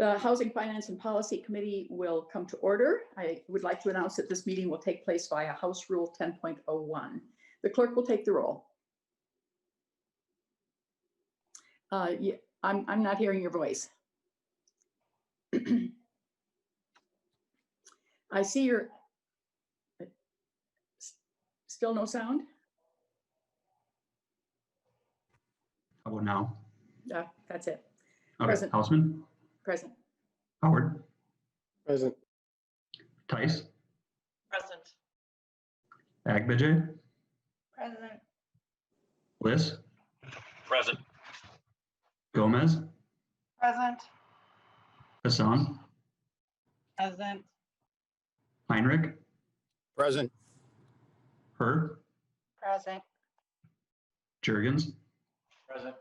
The Housing, Finance, and Policy Committee will come to order. I would like to announce that this meeting will take place via House Rule 10.01. The clerk will take the roll. Yeah, I'm not hearing your voice. I see your, still no sound? How about now? That's it. Okay. Present. Houseman? Present. Howard? Present. Tice? Present. Agbijay? Present. Bliss? Present. Gomez? Present. Hassan? Present. Heinrich? Present. Hurd? Present. Jurgens? Present.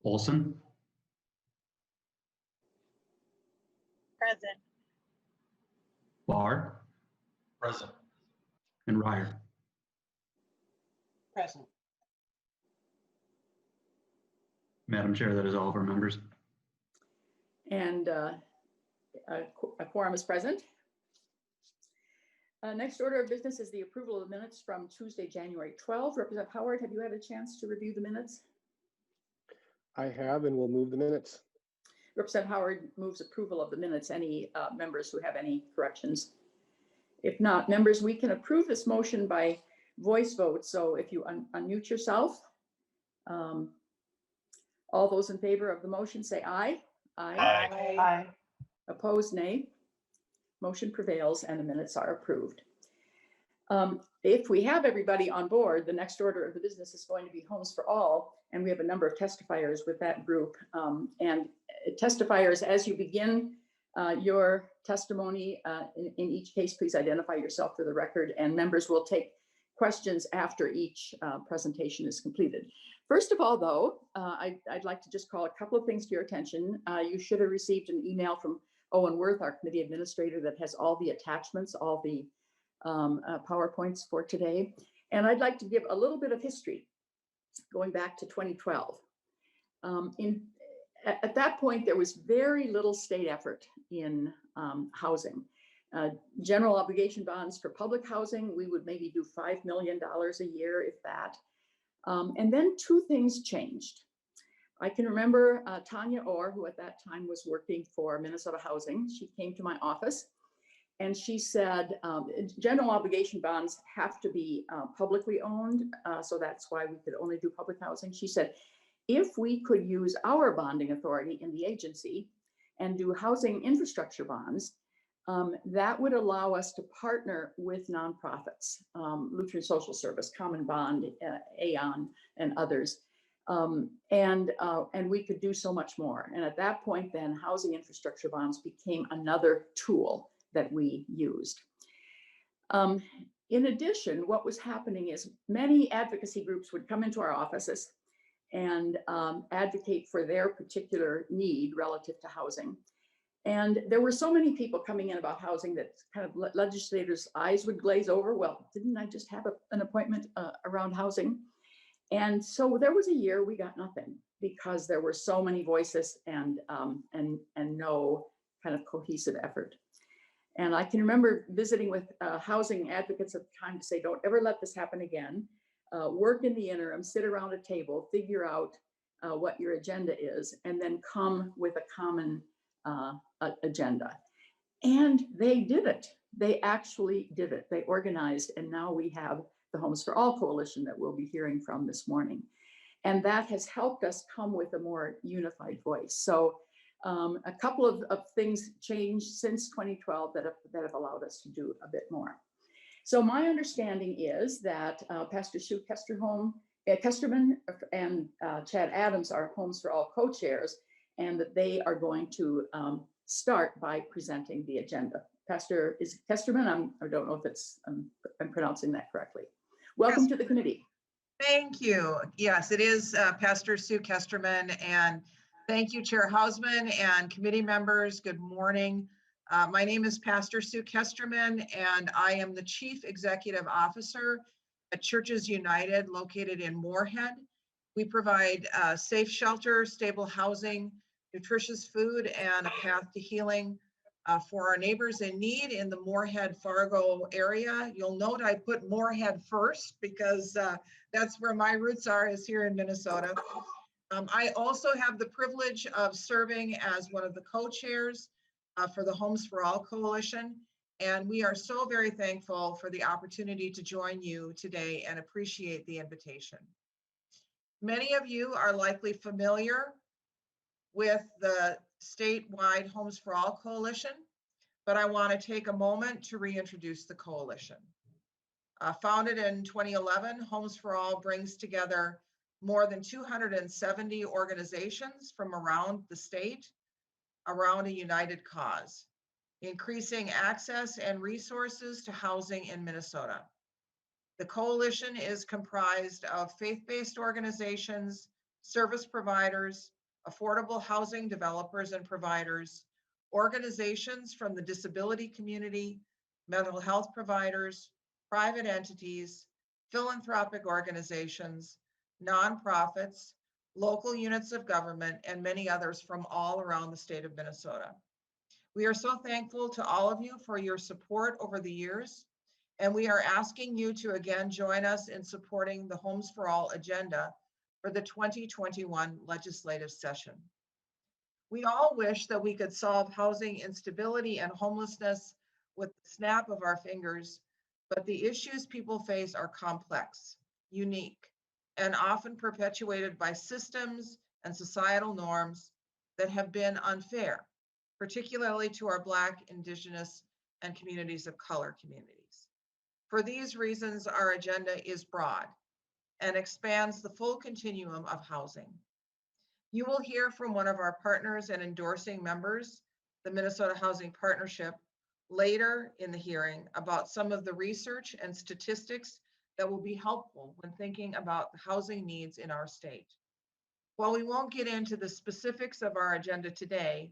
Olson? Present. Barr? Present. And Ryer? Present. Madam Chair, that is all of our members. And a quorum is present. Next order of business is the approval of the minutes from Tuesday, January 12th. Representative Howard, have you had a chance to review the minutes? I have and will move the minutes. Representative Howard moves approval of the minutes. Any members who have any corrections? If not, members, we can approve this motion by voice vote. So if you unmute yourself, all those in favor of the motion say aye. Aye. Aye. Opposed, nay. Motion prevails and the minutes are approved. If we have everybody on board, the next order of the business is going to be Homes for All, and we have a number of testifiers with that group. And testifiers, as you begin your testimony, in each case, please identify yourself for the record, and members will take questions after each presentation is completed. First of all, though, I'd like to just call a couple of things to your attention. You should have received an email from Owen Worth, our committee administrator, that has all the attachments, all the PowerPoints for today. And I'd like to give a little bit of history going back to 2012. At that point, there was very little state effort in housing. General obligation bonds for public housing, we would maybe do $5 million a year, if that. And then two things changed. I can remember Tanya Orr, who at that time was working for Minnesota Housing. She came to my office and she said, general obligation bonds have to be publicly owned. So that's why we could only do public housing. She said, if we could use our bonding authority in the agency and do housing infrastructure bonds, that would allow us to partner with nonprofits, Lutheran Social Service, Common Bond, Aeon, and others. And we could do so much more. And at that point, then housing infrastructure bonds became another tool that we used. In addition, what was happening is many advocacy groups would come into our offices and advocate for their particular need relative to housing. And there were so many people coming in about housing that kind of legislators' eyes would glaze over. Well, didn't I just have an appointment around housing? And so there was a year we got nothing because there were so many voices and no kind of cohesive effort. And I can remember visiting with housing advocates at the time to say, don't ever let this happen again. Work in the interim, sit around a table, figure out what your agenda is, and then come with a common agenda. And they did it. They actually did it. They organized, and now we have the Homes for All Coalition that we'll be hearing from this morning. And that has helped us come with a more unified voice. So a couple of things changed since 2012 that have allowed us to do a bit more. So my understanding is that Pastor Sue Kesterman and Chad Adams are Homes for All co-chairs, and that they are going to start by presenting the agenda. Pastor is Kesterman. I don't know if it's I'm pronouncing that correctly. Welcome Yes. to the committee. Thank you. Yes, it is Pastor Sue Kesterman, and thank you, Chair Hausman and committee members. Good morning. My name is Pastor Sue Kesterman, and I am the Chief Executive Officer at Churches United, located in Moorhead. We provide safe shelter, stable housing, nutritious food, and a path to healing for our neighbors in need in the Moorhead-Fargo area. You'll note I put Moorhead first because that's where my roots are, is here in Minnesota. I also have the privilege of serving as one of the co-chairs for the Homes for All Coalition. And we are so very thankful for the opportunity to join you today and appreciate the invitation. Many of you are likely familiar with the statewide Homes for All Coalition, but I want to take a moment to reintroduce the coalition. Founded in 2011, Homes for All brings together more than 270 organizations from around the state around a united cause, increasing access and resources to housing in Minnesota. The coalition is comprised of faith-based organizations, service providers, affordable housing developers and providers, organizations from the disability community, mental health providers, private entities, philanthropic organizations, nonprofits, local units of government, and many others from all around the state of Minnesota. We are so thankful to all of you for your support over the years, and we are asking you to again join us in supporting the Homes for All agenda for the 2021 legislative session. We all wish that we could solve housing instability and homelessness with the snap of our fingers, but the issues people face are complex, unique, and often perpetuated by systems and societal norms that have been unfair, particularly to our Black, Indigenous, and communities of color communities. For these reasons, our agenda is broad and expands the full continuum of housing. You will hear from one of our partners and endorsing members, the Minnesota Housing Partnership, later in the hearing about some of the research and statistics that will be helpful when thinking about the housing needs in our state. While we won't get into the specifics of our agenda today,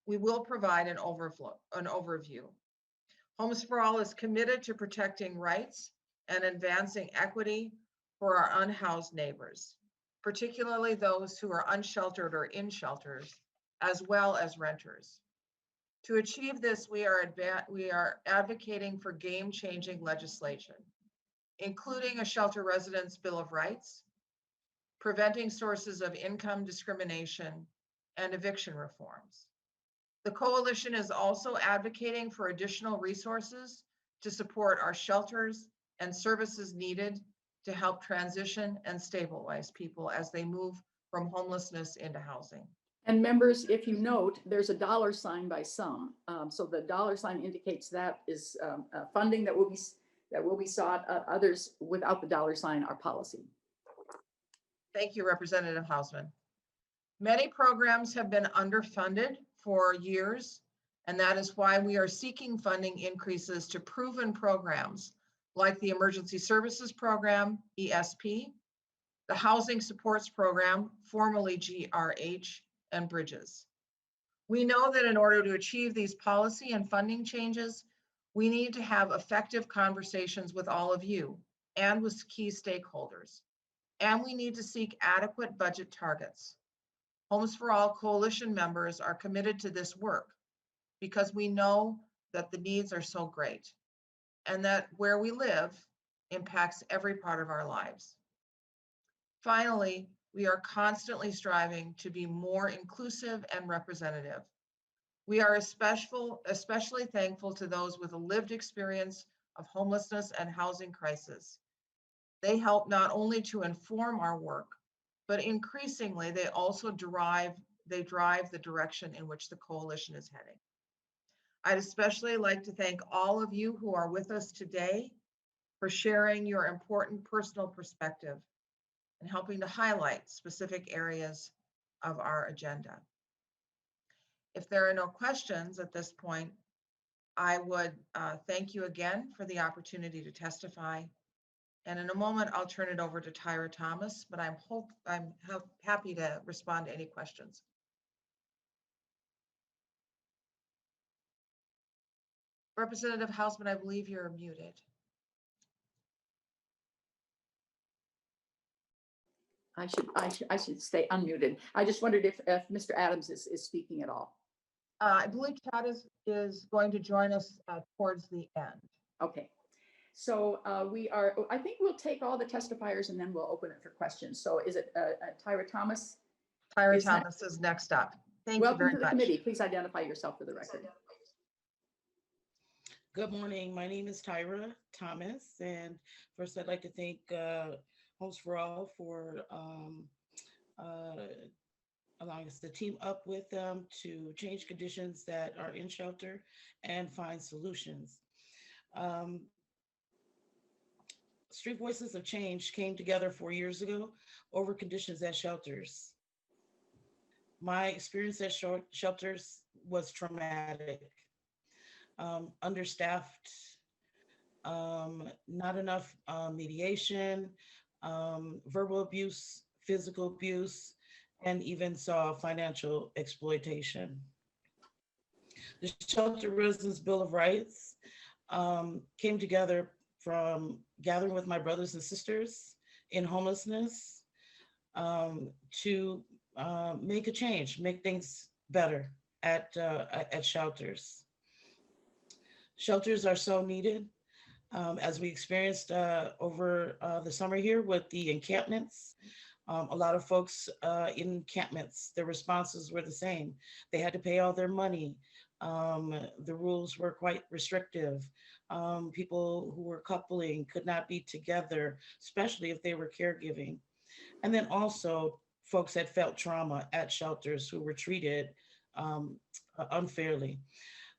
we will provide an overview. Homes for All is committed to protecting rights and advancing equity for our unhoused neighbors, particularly those who are unsheltered or in shelters, as well as renters. To achieve this, we are advocating for game-changing legislation, including a Shelter Residents Bill of Rights, preventing sources of income discrimination, and eviction reforms. The coalition is also advocating for additional resources to support our shelters and services needed to help transition and stabilize people as they move from homelessness into housing. And members, if you note, there's a $sign by some. So the $sign indicates that is funding that will be sought. Others without the $sign are policy. Thank you, Representative Hausman. Many programs have been underfunded for years, and that is why we are seeking funding increases to proven programs like the Emergency Services Program, ESP, the Housing Supports Program, formerly GRH, and Bridges. We know that in order to achieve these policy and funding changes, we need to have effective conversations with all of you and with key stakeholders. And we need to seek adequate budget targets. Homes for All coalition members are committed to this work because we know that the needs are so great and that where we live impacts every part of our lives. Finally, we are constantly striving to be more inclusive and representative. We are especially thankful to those with a lived experience of homelessness and housing crisis. They help not only to inform our work, but increasingly they also drive the direction in which the coalition is heading. I'd especially like to thank all of you who are with us today for sharing your important personal perspective and helping to highlight specific areas of our agenda. If there are no questions at this point, I would thank you again for the opportunity to testify. And in a moment, I'll turn it over to Tyra Thomas, but I'm happy to respond to any questions. Representative Hausman, I believe you're muted. I should stay unmuted. I just wondered if Mr. Adams is speaking at all. I believe Chad is going to join us towards the end. Okay. So I think we'll take all the testifiers and then we'll open it for questions. So is it Tyra Thomas? Tyra Is that- Thomas is next up. Thank you Welcome very to the much. committee. Please identify yourself for the record. Good morning. My name is Tyra Thomas, and first I'd like to thank Homes for All for allowing us to team up with them to change conditions that are in shelter and find solutions. Street Voices of Change came together 4 years ago over conditions at shelters. My experience at shelters was traumatic. Understaffed, not enough mediation, verbal abuse, physical abuse, and even saw financial exploitation. The Shelter Residents Bill of Rights came together from gathering with my brothers and sisters in homelessness to make a change, make things better at shelters. Shelters are so needed, as we experienced over the summer here with the encampments. A lot of folks in encampments, their responses were the same. They had to pay all their money. The rules were quite restrictive. People who were coupling could not be together, especially if they were caregiving. And then also folks that felt trauma at shelters who were treated unfairly.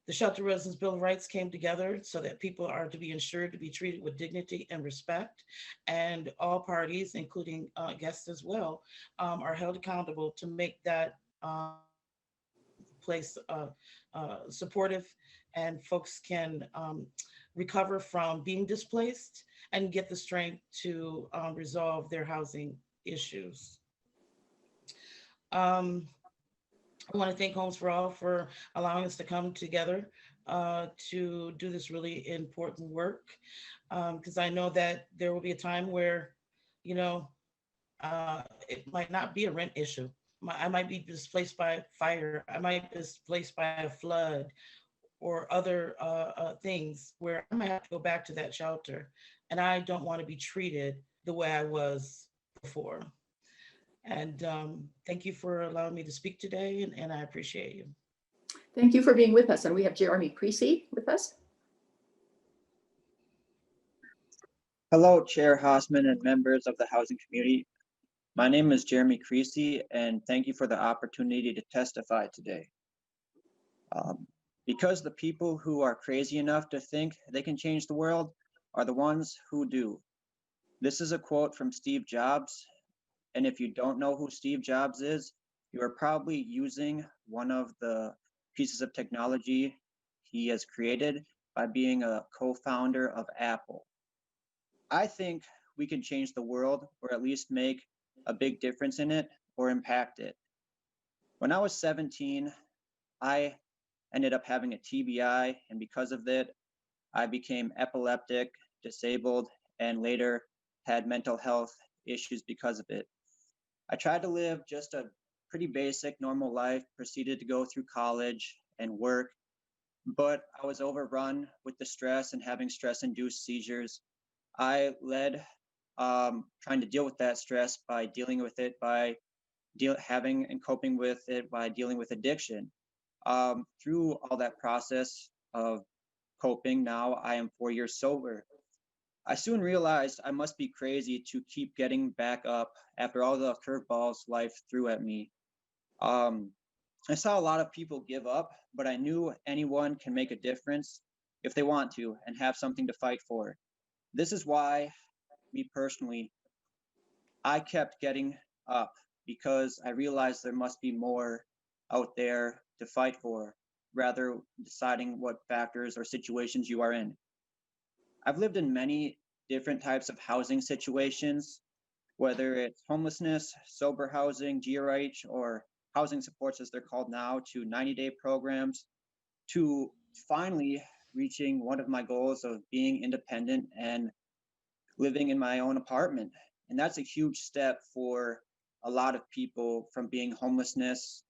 The Shelter Residents Bill of Rights came together so that people are to be ensured to be treated with dignity and respect, and all parties, including guests as well, are held accountable to make that place supportive, and folks can recover from being displaced and get the strength to resolve their housing issues. I want to thank Homes for All for allowing us to come together to do this really important work, because I know that there will be a time where, you know, it might not be a rent issue. I might be displaced by fire. I might be displaced by a flood or other things where I might have to go back to that shelter, and I don't want to be treated the way I was before. And thank you for allowing me to speak today, and I appreciate you. Thank you for being with us. And we have Jeremy Creasy with us. Hello, Chair Hausman and members of the housing community. My name is Jeremy Creasy, and thank you for the opportunity to testify today. Because the people who are crazy enough to think they can change the world are the ones who do. This is a quote from Steve Jobs. And if you don't know who Steve Jobs is, you are probably using one of the pieces of technology he has created by being a co-founder of Apple. I think we can change the world, or at least make a big difference in it or impact it. When I was 17, I ended up having a TBI, and because of it, I became epileptic, disabled, and later had mental health issues because of it. I tried to live just a pretty basic, normal life, proceeded to go through college and work, but I was overrun with the stress and having stress-induced seizures. I led trying to deal with that stress by dealing with it, by having and coping with it, by dealing with addiction. Through all that process of coping, now I am 4 years sober. I soon realized I must be crazy to keep getting back up after all the curveballs life threw at me. I saw a lot of people give up, but I knew anyone can make a difference if they want to and have something to fight for. This is why, me personally, I kept getting up, because I realized there must be more out there to fight for, rather deciding what factors or situations you are in. I've lived in many different types of housing situations, whether it's homelessness, sober housing, GRH, or housing supports as they're called now, to 90-day programs, to finally reaching one of my goals of being independent and living in my own apartment. And that's a huge step for a lot of people from being homelessness.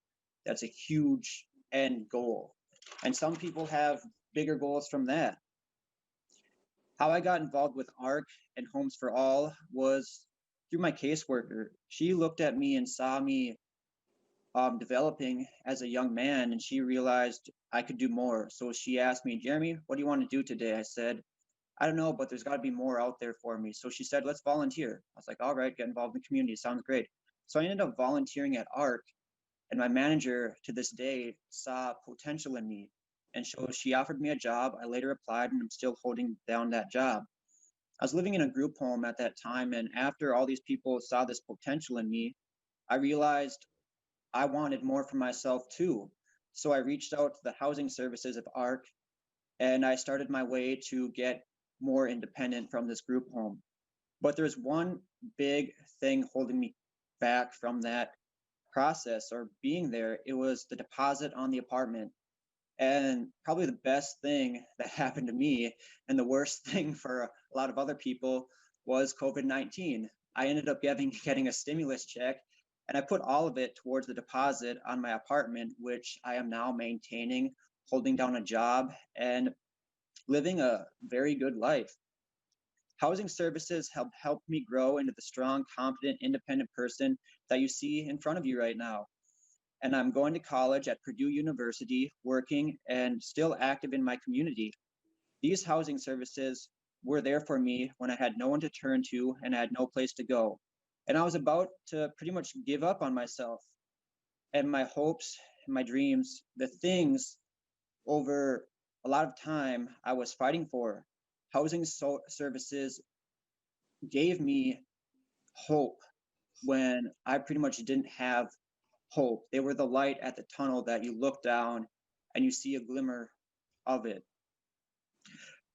That's a huge end goal. And some people have bigger goals from that. How I got involved with ARC and Homes for All was through my caseworker. She looked at me and saw me developing as a young man, and she realized I could do more. So she asked me, Jeremy, what do you want to do today? I said, I don't know, but there's got to be more out there for me. So she said, let's volunteer. I was like, all right, get involved in the community. Sounds great. So I ended up volunteering at ARC, and my manager to this day saw potential in me. And so she offered me a job. I later applied, and I'm still holding down that job. I was living in a group home at that time, and after all these people saw this potential in me, I realized I wanted more for myself too. So I reached out to the housing services of ARC, and I started my way to get more independent from this group home. But there's one big thing holding me back from that process or being there. It was the deposit on the apartment. And probably the best thing that happened to me and the worst thing for a lot of other people was COVID-19. I ended up getting a stimulus check, and I put all of it towards the deposit on my apartment, which I am now maintaining, holding down a job, and living a very good life. Housing services have helped me grow into the strong, confident, independent person that you see in front of you right now. And I'm going to college at Purdue University, working and still active in my community. These housing services were there for me when I had no one to turn to and I had no place to go. And I was about to pretty much give up on myself and my hopes and my dreams, the things over a lot of time I was fighting for. Housing services gave me hope when I pretty much didn't have hope. They were the light at the tunnel that you look down and you see a glimmer of it.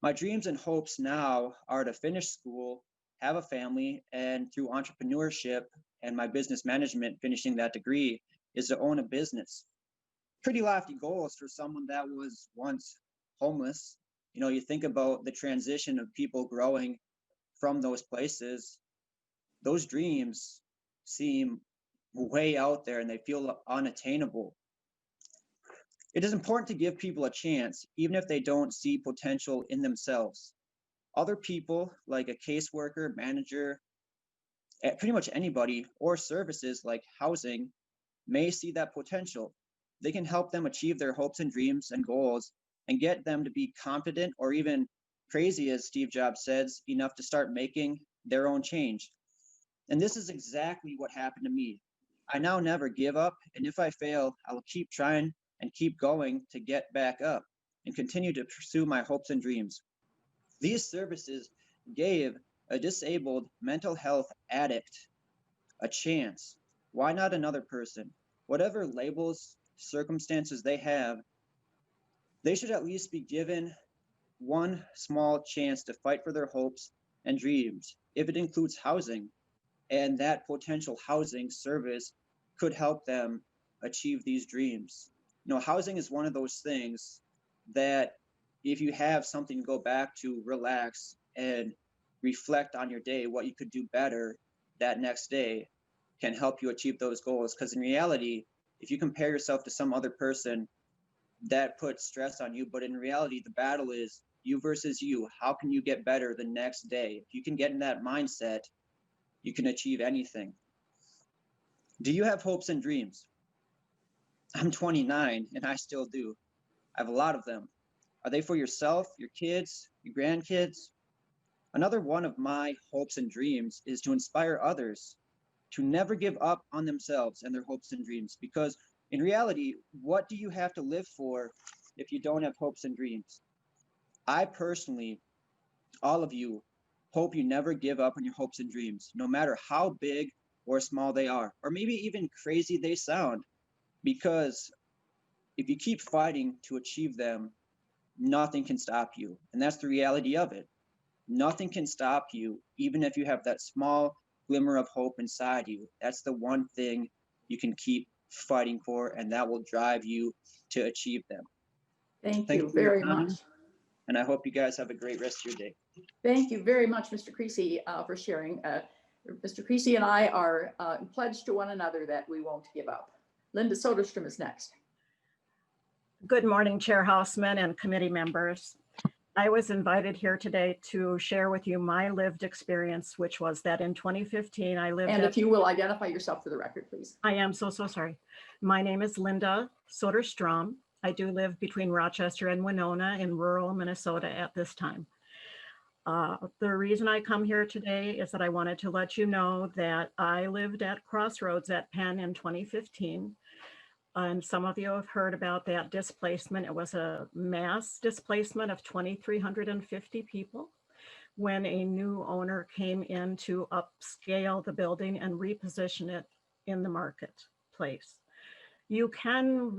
My dreams and hopes now are to finish school, have a family, and through entrepreneurship and my business management, finishing that degree, is to own a business. Pretty lofty goals for someone that was once homeless. You know, you think about the transition of people growing from those places, those dreams seem way out there and they feel unattainable. It is important to give people a chance, even if they don't see potential in themselves. Other people, like a caseworker, manager, pretty much anybody, or services like housing, may see that potential. They can help them achieve their hopes and dreams and goals and get them to be confident or even crazy, as Steve Jobs says, enough to start making their own change. And this is exactly what happened to me. I now never give up, and if I fail, I will keep trying and keep going to get back up and continue to pursue my hopes and dreams. These services gave a disabled mental health addict a chance. Why not another person? Whatever labels, circumstances they have, they should at least be given one small chance to fight for their hopes and dreams, if it includes housing. And that potential housing service could help them achieve these dreams. You know, housing is one of those things that if you have something to go back to, relax and reflect on your day, what you could do better that next day can help you achieve those goals. Because in reality, if you compare yourself to some other person, that puts stress on you. But in reality, the battle is you versus you. How can you get better the next day? If you can get in that mindset, you can achieve anything. Do you have hopes and dreams? I'm 29 and I still do. I have a lot of them. Are they for yourself, your kids, your grandkids? Another one of my hopes and dreams is to inspire others to never give up on themselves and their hopes and dreams. Because in reality, what do you have to live for if you don't have hopes and dreams? I personally, all of you, hope you never give up on your hopes and dreams, no matter how big or small they are, or maybe even crazy they sound, because if you keep fighting to achieve them, nothing can stop you. And that's the reality of it. Nothing can stop you, even if you have that small glimmer of hope inside you. That's the one thing you can keep fighting for, and that will drive you to achieve them. Thank Thank you you for your very time. much. And I hope you guys have a great rest of your day. Thank you very much, Mr. Creasy, for sharing. Mr. Creasy and I are pledged to one another that we won't give up. Linda Soderstrom is next. Good morning, Chair Houseman and committee members. I was invited here today to share with you my lived experience, which was that in 2015, I lived And at- if you will identify yourself for the record, please. I am so sorry. My name is Linda Soderstrom. I do live between Rochester and Winona in rural Minnesota at this time. The reason I come here today is that I wanted to let you know that I lived at Crossroads at Penn in 2015. And some of you have heard about that displacement. It was a mass displacement of 2,350 people when a new owner came in to upscale the building and reposition it in the marketplace. You can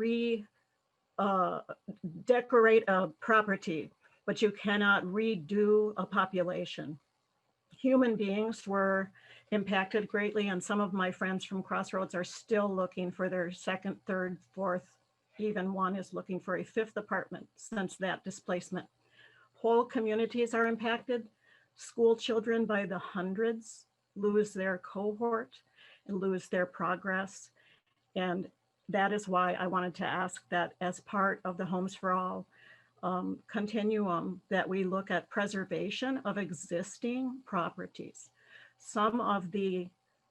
decorate a property, but you cannot redo a population. Human beings were impacted greatly, and some of my friends from Crossroads are still looking for their second, third, fourth, even one is looking for a fifth apartment since that displacement. Whole communities are impacted. School children by the hundreds lose their cohort and lose their progress. And that is why I wanted to ask that as part of the Homes for All continuum, that we look at preservation of existing properties. Some of the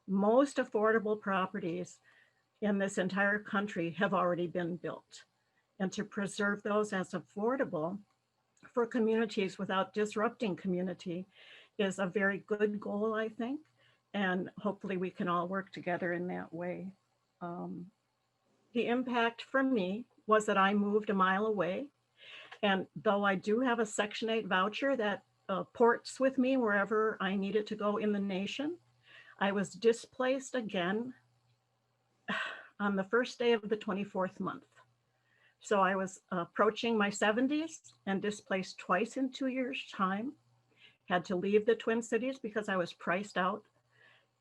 most affordable properties in this entire country have already been built. And to preserve those as affordable for communities without disrupting community is a very good goal, I think. And hopefully we can all work together in that way. The impact for me was that I moved a mile away. And though I do have a Section 8 voucher that ports with me wherever I needed to go in the nation, I was displaced again on the first day of the 24th month. So I was approaching my 70s and displaced twice in 2 years' time. Had to leave the Twin Cities because I was priced out.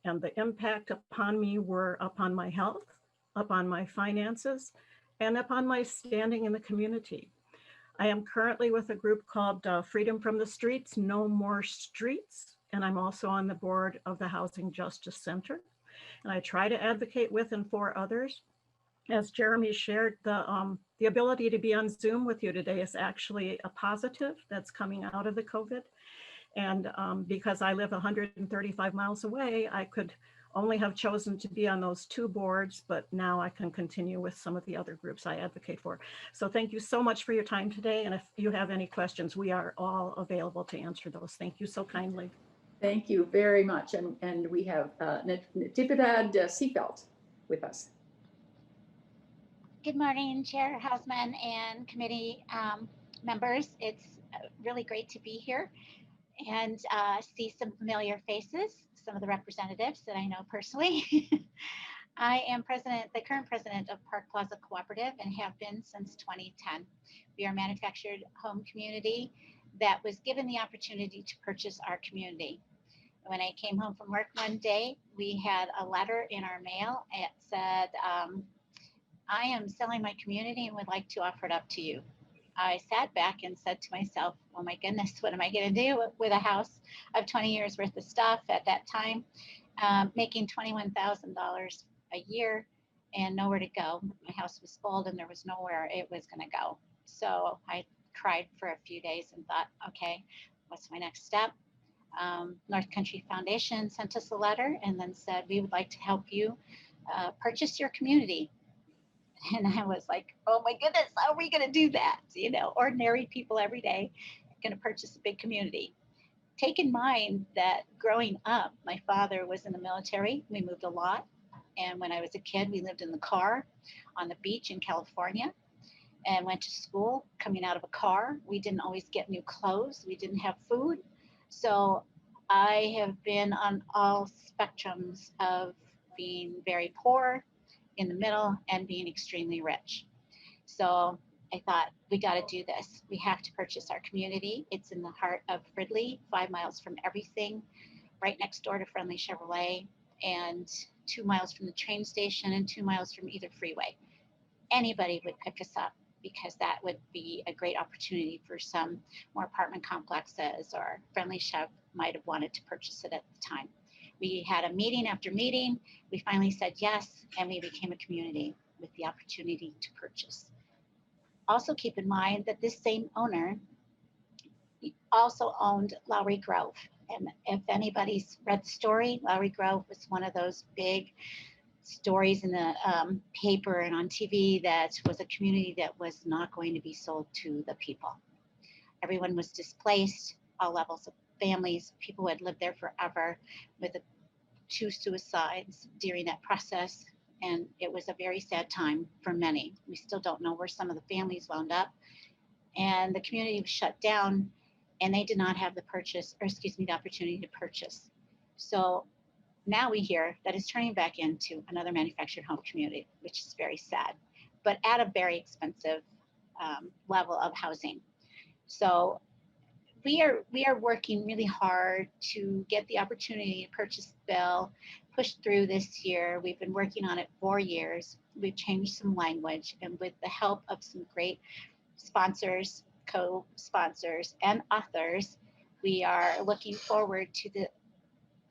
And the impact upon me were upon my health, upon my finances, and upon my standing in the community. I am currently with a group called Freedom from the Streets, No More Streets, and I'm also on the board of the Housing Justice Center. And I try to advocate with and for others. As Jeremy shared, the ability to be on Zoom with you today is actually a positive that's coming out of the COVID. And because I live 135 miles away, I could only have chosen to be on those two boards, but now I can continue with some of the other groups I advocate for. So thank you so much for your time today. And if you have any questions, we are all available to answer those. Thank you so kindly. Thank you very much. And we have Natividad Seafelt with us. Good morning, Chair Houseman and committee members. It's really great to be here and see some familiar faces, some of the representatives that I know personally. I am the current president of Park Plaza Cooperative and have been since 2010. We are a manufactured home community that was given the opportunity to purchase our community. When I came home from work one day, we had a letter in our mail. It said, I am selling my community and would like to offer it up to you. I sat back and said to myself, oh my goodness, what am I going to do with a house of 20 years worth of stuff at that time, making $21,000 a year and nowhere to go. My house was old and there was nowhere it was going to go. So I cried for a few days and thought, okay, what's my next step? North Country Foundation sent us a letter and then said, we would like to help you purchase your community. And I was like, oh my goodness, how are we going to do that? You know, ordinary people every day going to purchase a big community. Take in mind that growing up, my father was in the military. We moved a lot. And when I was a kid, we lived in the car on the beach in California and went to school coming out of a car. We didn't always get new clothes. We didn't have food. So I have been on all spectrums of being very poor, in the middle, and being extremely rich. So I thought, we got to do this. We have to purchase our community. It's in the heart of Fridley, 5 miles from everything, right next door to Friendly Chevrolet, and 2 miles from the train station and 2 miles from either freeway. Anybody would pick us up because that would be a great opportunity for some more apartment complexes, or Friendly Chev might have wanted to purchase it at the time. We had a meeting after meeting. We finally said yes, and we became a community with the opportunity to purchase. Also keep in mind that this same owner also owned Lowry Grove. And if anybody's read the story, Lowry Grove was one of those big stories in the paper and on TV that was a community that was not going to be sold to the people. Everyone was displaced, all levels of families, people who had lived there forever, with 2 suicides during that process. And it was a very sad time for many. We still don't know where some of the families wound up. And the community was shut down, and they did not have the opportunity to purchase. So now we hear that it's turning back into another manufactured home community, which is very sad, but at a very expensive level of housing. So we are working really hard to get the opportunity to purchase the bill pushed through this year. We've been working on it 4 years. We've changed some language, and with the help of some great sponsors, co-sponsors, and authors, we are looking forward to the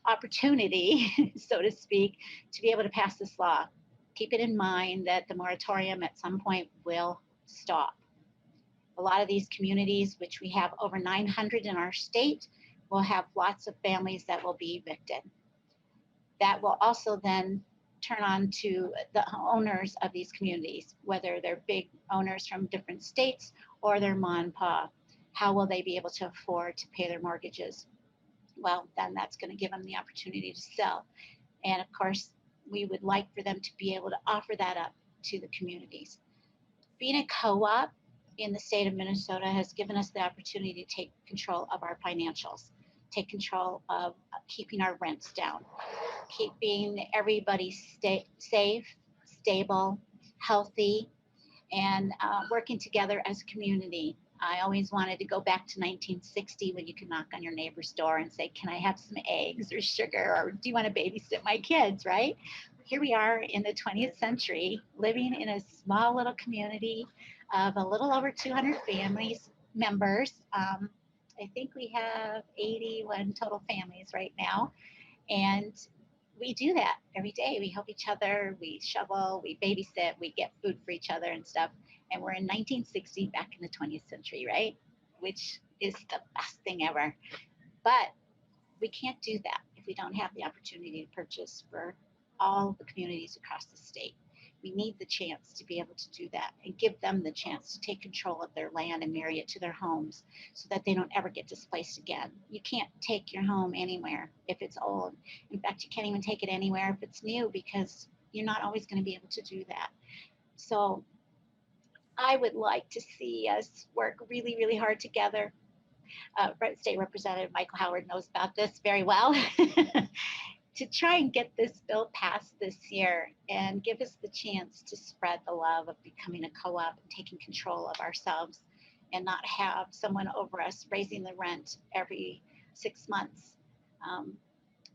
opportunity, so to speak, to be able to pass this law. Keep it in mind that the moratorium at some point will stop. A lot of these communities, which we have over 900 in our state, will have lots of families that will be evicted. That will also then turn on to the owners of these communities, whether they're big owners from different states or they're ma and pa. How will they be able to afford to pay their mortgages? Well, then that's going to give them the opportunity to sell. And of course, we would like for them to be able to offer that up to the communities. Being a co-op in the state of Minnesota has given us the opportunity to take control of our financials, take control of keeping our rents down, keeping everybody safe, stable, healthy, and working together as a community. I always wanted to go back to 1960 when you could knock on your neighbor's door and say, can I have some eggs or sugar, or do you want to babysit my kids, right? Here we are in the 20th century, living in a small little community of a little over 200 members. I think we have 81 total families right now. And we do that every day. We help each other, we shovel, we babysit, we get food for each other and stuff. And we're in 1960, back in the 20th century, right? Which is the best thing ever. But we can't do that if we don't have the opportunity to purchase for all the communities across the state. We need the chance to be able to do that and give them the chance to take control of their land and marry it to their homes so that they don't ever get displaced again. You can't take your home anywhere if it's old. In fact, you can't even take it anywhere if it's new, because you're not always going to be able to do that. So I would like to see us work really, really hard together. State Representative Michael Howard knows about this very well. To try and get this bill passed this year and give us the chance to spread the love of becoming a co-op and taking control of ourselves, and not have someone over us raising the rent every 6 months.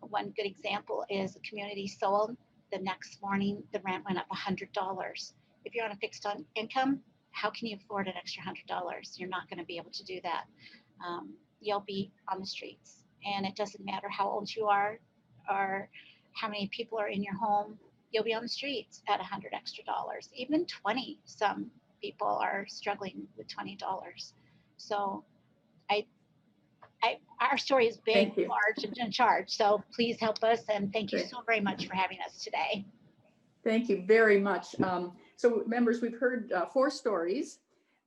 One good example is a community sold. The next morning, the rent went up $100. If you're on a fixed income, how can you afford an extra $100? You're not going to be able to do that. You'll be on the streets, and it doesn't matter how old you are or how many people are in your home, you'll be on the streets at $100 extra. Even 20, some people are struggling with $20. So our story is big, large, and in charge. So please help us, and thank you so very much for having us today. Thank you very much. So members, we've heard 4 stories.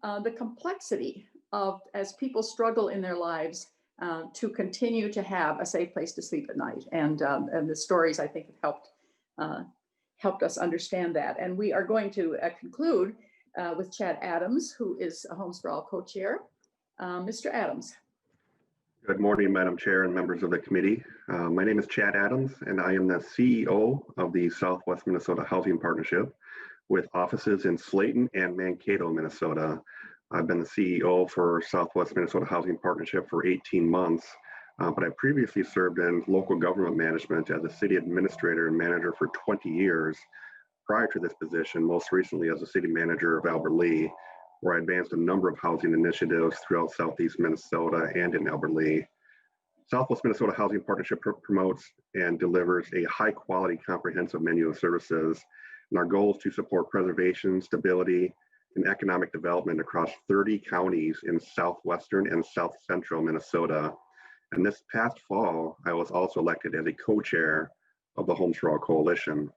The complexity of, as people struggle in their lives, to continue to have a safe place to sleep at night. And the stories, I think, have helped us understand that. And we are going to conclude with Chad Adams, who is a Homes for All co-chair. Mr. Adams. Good morning, Madam Chair and members of the committee. My name is Chad Adams, and I am the CEO of the Southwest Minnesota Housing Partnership, with offices in Slayton and Mankato, Minnesota. I've been the CEO for Southwest Minnesota Housing Partnership for 18 months, but I previously served in local government management as a city administrator and manager for 20 years. Prior to this position, most recently as a city manager of Albert Lea, where I advanced a number of housing initiatives throughout Southeast Minnesota and in Albert Lea. Southwest Minnesota Housing Partnership promotes and delivers a high-quality, comprehensive menu of services, and our goal is to support preservation, stability, and economic development across 30 counties in southwestern and south central Minnesota. And this past fall, I was also elected as a co-chair of the Homes for All Coalition.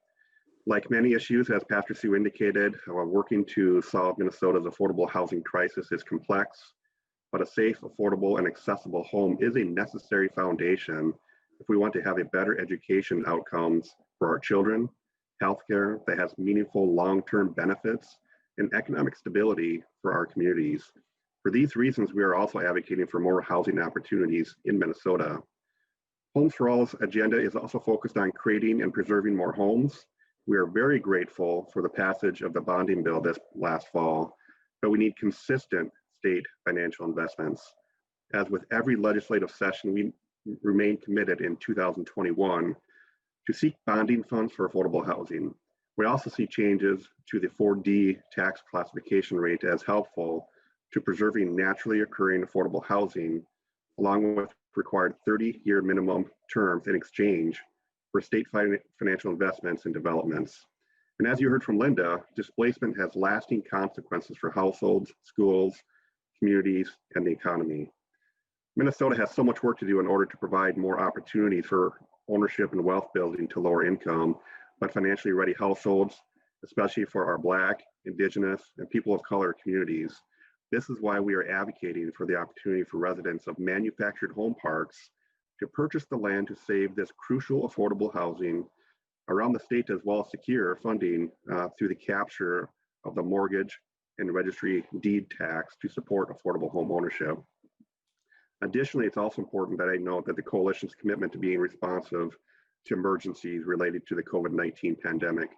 Like many issues, as Pastor Sue indicated, working to solve Minnesota's affordable housing crisis is complex, but a safe, affordable, and accessible home is a necessary foundation if we want to have a better education outcomes for our children, healthcare that has meaningful long-term benefits, and economic stability for our communities. For these reasons, we are also advocating for more housing opportunities in Minnesota. Homes for All's agenda is also focused on creating and preserving more homes. We are very grateful for the passage of the bonding bill this last fall, but we need consistent state financial investments. As with every legislative session, we remain committed in 2021 to seek bonding funds for affordable housing. We also see changes to the 4D tax classification rate as helpful to preserving naturally occurring affordable housing, along with required 30-year minimum terms in exchange for state financial investments and developments. And as you heard from Linda, displacement has lasting consequences for households, schools, communities, and the economy. Minnesota has so much work to do in order to provide more opportunities for ownership and wealth building to lower income, but financially ready households, especially for our Black, Indigenous, and people of color communities. This is why we are advocating for the opportunity for residents of manufactured home parks to purchase the land to save this crucial affordable housing around the state, as well as secure funding through the capture of the mortgage and registry deed tax to support affordable home ownership. Additionally, it's also important that I note that the coalition's commitment to being responsive to emergencies related to the COVID-19 pandemic,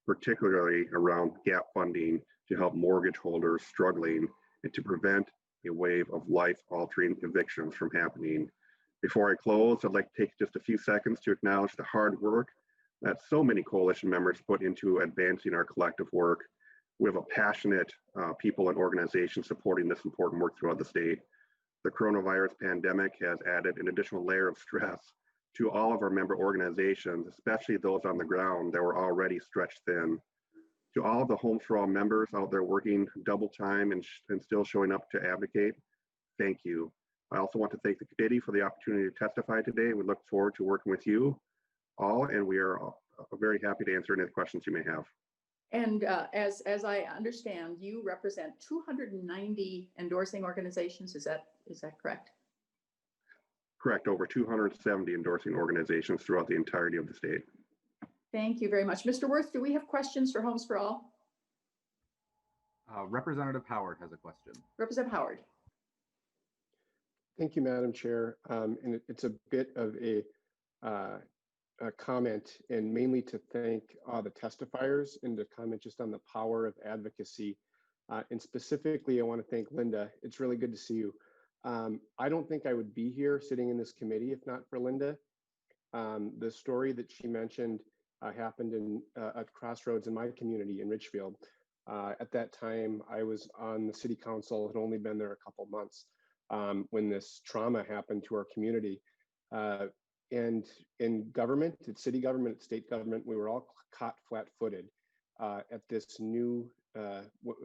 particularly around gap funding to help mortgage holders struggling and to prevent a wave of life-altering evictions from happening. Before I close, I'd like to take just a few seconds to acknowledge the hard work that so many coalition members put into advancing our collective work. We have a passionate people and organizations supporting this important work throughout the state. The coronavirus pandemic has added an additional layer of stress to all of our member organizations, especially those on the ground that were already stretched thin. To all of the Homes for All members out there working double time and still showing up to advocate, thank you. I also want to thank the committee for the opportunity to testify today. We look forward to working with you all, and we are very happy to answer any questions you may have. And as I understand, you represent 290 endorsing organizations. Is that correct? Correct. Over 270 endorsing organizations throughout the entirety of the state. Thank you very much. Mr. Worth, do we have questions for Homes for All? Representative Howard has a question. Representative Howard. Thank you, Madam Chair. And it's a bit of a comment, and mainly to thank the testifiers and to comment just on the power of advocacy. And specifically, I want to thank Linda. It's really good to see you. I don't think I would be here sitting in this committee if not for Linda. The story that she mentioned happened at Crossroads in my community in Richfield. At that time, I was on the city council, had only been there a couple months when this trauma happened to our community. And in government, at city government, at state government, we were all caught flat-footed at this new,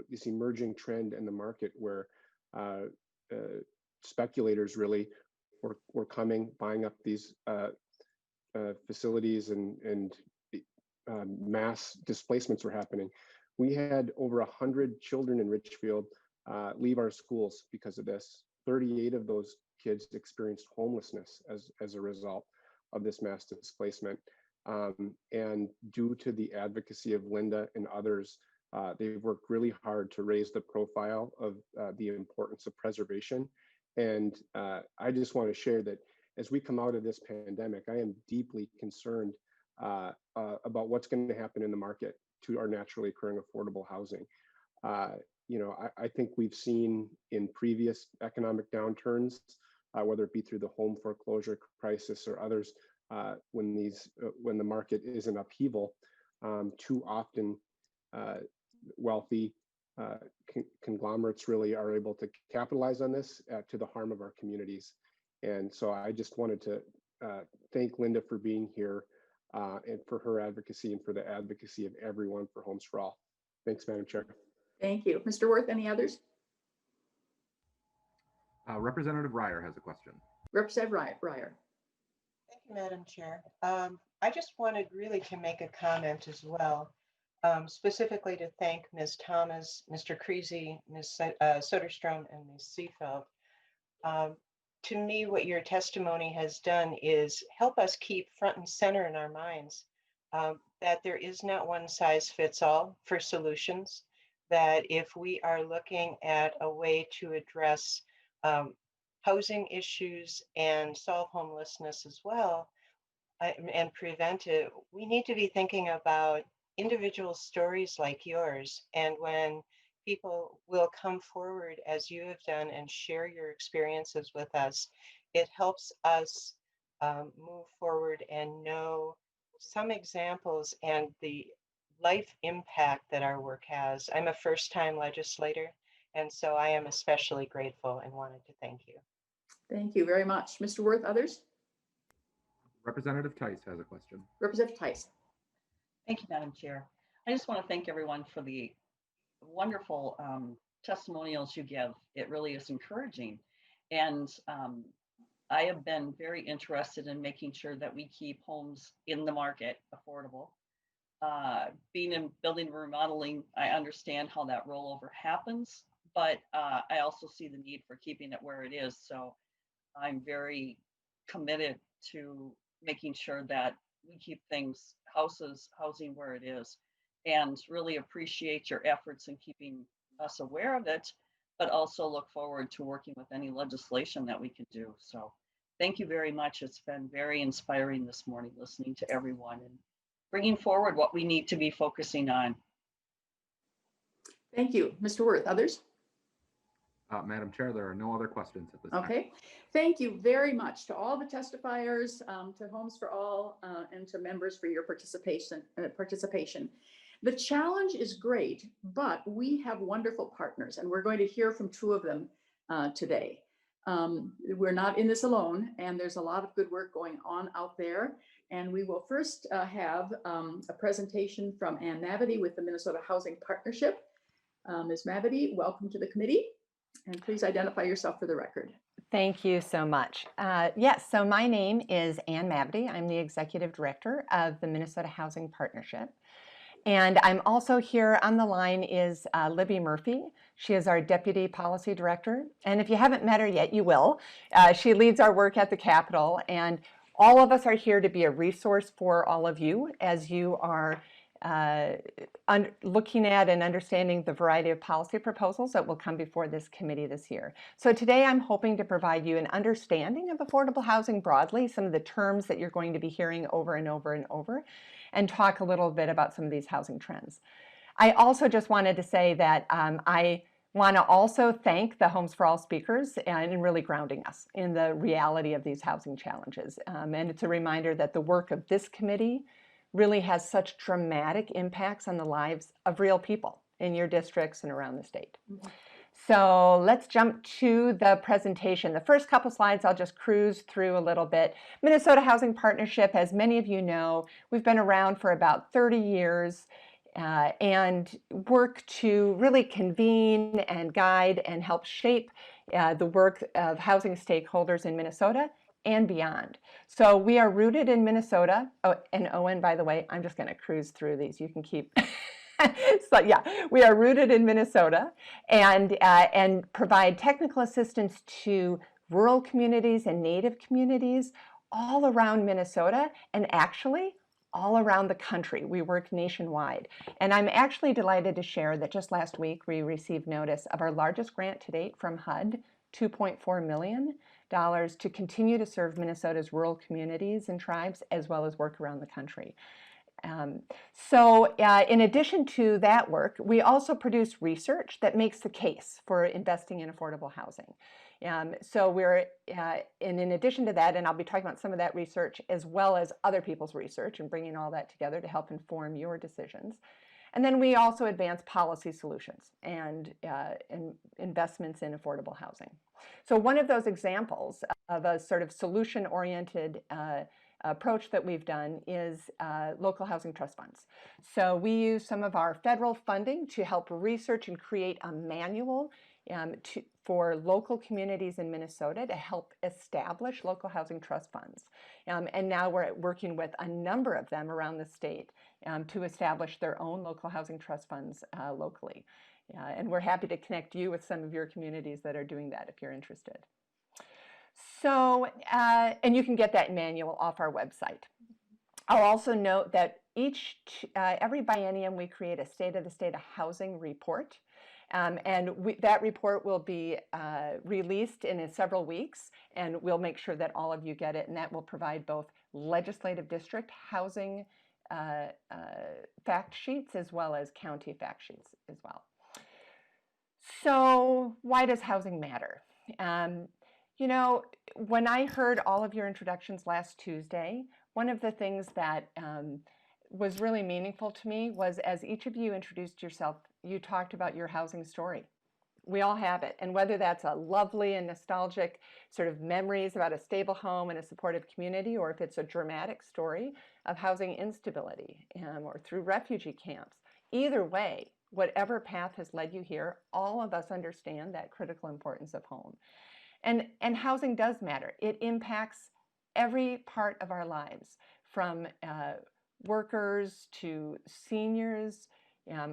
this emerging trend in the market where speculators really were coming, buying up these facilities, and mass displacements were happening. We had over 100 children in Richfield leave our schools because of this. 38 of those kids experienced homelessness as a result of this mass displacement. And due to the advocacy of Linda and others, they've worked really hard to raise the profile of the importance of preservation. And I just want to share that as we come out of this pandemic, I am deeply concerned about what's going to happen in the market to our naturally occurring affordable housing. You know, I think we've seen in previous economic downturns, whether it be through the home foreclosure crisis or others, when the market is in upheaval, too often wealthy conglomerates really are able to capitalize on this to the harm of our communities. And so I just wanted to thank Linda for being here and for her advocacy and for the advocacy of everyone for Homes for All. Thanks, Madam Chair. Thank you. Mr. Worth, any others? Representative Ryer has a question. Representative Ryer. Thank you, Madam Chair. I just wanted really to make a comment as well, specifically to thank Ms. Thomas, Mr. Creasy, Ms. Soderstrom, and Ms. Seefeld. To me, what your testimony has done is help us keep front and center in our minds that there is not one size fits all for solutions, that if we are looking at a way to address housing issues and solve homelessness as well, and prevent it, we need to be thinking about individual stories like yours. And when people will come forward as you have done and share your experiences with us, it helps us move forward and know some examples and the life impact that our work has. I'm a first-time legislator, and so I am especially grateful and wanted to thank you. Thank you very much. Mr. Worth, others? Representative Tice has a question. Representative Tice. Thank you, Madam Chair. I just want to thank everyone for the wonderful testimonials you give. It really is encouraging. And I have been very interested in making sure that we keep homes in the market affordable. Being in building remodeling, I understand how that rollover happens, but I also see the need for keeping it where it is. So I'm very committed to making sure that we keep things, housing where it is, and really appreciate your efforts in keeping us aware of it, but also look forward to working with any legislation that we can do. So thank you very much. It's been very inspiring this morning listening to everyone and bringing forward what we need to be focusing on. Thank you. Mr. Worth, others? Madam Chair, there are no other questions at this time. Okay. Thank you very much to all the testifiers, to Homes for All, and to members for your participation. The challenge is great, but we have wonderful partners, and we're going to hear from two of them today. We're not in this alone, and there's a lot of good work going on out there. And we will first have a presentation from Ann Mavity with the Minnesota Housing Partnership. Ms. Mavity, welcome to the committee, and please identify yourself for the record. Thank you so much. Yes, so my name is Ann Mavity. I'm the Executive Director of the Minnesota Housing Partnership. And I'm also here on the line is Libby Murphy. She is our Deputy Policy Director. And if you haven't met her yet, you will. She leads our work at the Capitol. And all of us are here to be a resource for all of you as you are looking at and understanding the variety of policy proposals that will come before this committee this year. So today I'm hoping to provide you an understanding of affordable housing broadly, some of the terms that you're going to be hearing over and over and over, and talk a little bit about some of these housing trends. I also just wanted to say that I want to also thank the Homes for All speakers in really grounding us in the reality of these housing challenges. And it's a reminder that the work of this committee really has such dramatic impacts on the lives of real people in your districts and around the state. Mm-hmm. So let's jump to the presentation. The first couple slides, I'll just cruise through a little bit. Minnesota Housing Partnership, as many of you know, we've been around for about 30 years and work to really convene and guide and help shape the work of housing stakeholders in Minnesota and beyond. So we are rooted in Minnesota. Oh, and Owen, by the way, I'm just going to cruise through these. You can keep. So yeah, we are rooted in Minnesota and provide technical assistance to rural communities and Native communities all around Minnesota and actually all around the country. We work nationwide. And I'm actually delighted to share that just last week we received notice of our largest grant to date from HUD, $2.4 million to continue to serve Minnesota's rural communities and tribes as well as work around the country. So in addition to that work, we also produce research that makes the case for investing in affordable housing. So we're, and in addition to that, and I'll be talking about some of that research as well as other people's research and bringing all that together to help inform your decisions. And then we also advance policy solutions and investments in affordable housing. So one of those examples of a sort of solution-oriented approach that we've done is local housing trust funds. So we use some of our federal funding to help research and create a manual for local communities in Minnesota to help establish local housing trust funds. And now we're working with a number of them around the state to establish their own local housing trust funds locally. And we're happy to connect you with some of your communities that are doing that if you're interested. So, and you can get that manual off our website. I'll also note that every biennium we create a State of the State of Housing report. That report will be released in several weeks, and we'll make sure that all of you get it, and that will provide both legislative district housing fact sheets as well as county fact sheets as well. So why does housing matter? You know, when I heard all of your introductions last Tuesday, one of the things that was really meaningful to me was as each of you introduced yourself, you talked about your housing story. We all have it. And whether that's a lovely and nostalgic sort of memories about a stable home and a supportive community, or if it's a dramatic story of housing instability or through refugee camps, either way, whatever path has led you here, all of us understand that critical importance of home. And housing does matter. It impacts every part of our lives, from workers to seniors,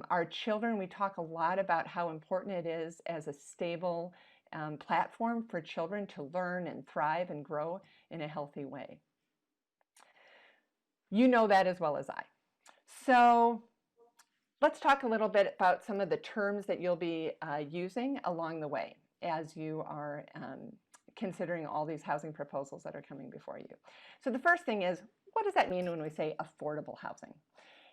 our children. We talk a lot about how important it is as a stable platform for children to learn and thrive and grow in a healthy way. You know that as well as I. So let's talk a little bit about some of the terms that you'll be using along the way as you are considering all these housing proposals that are coming before you. So the first thing is, what does that mean when we say affordable housing?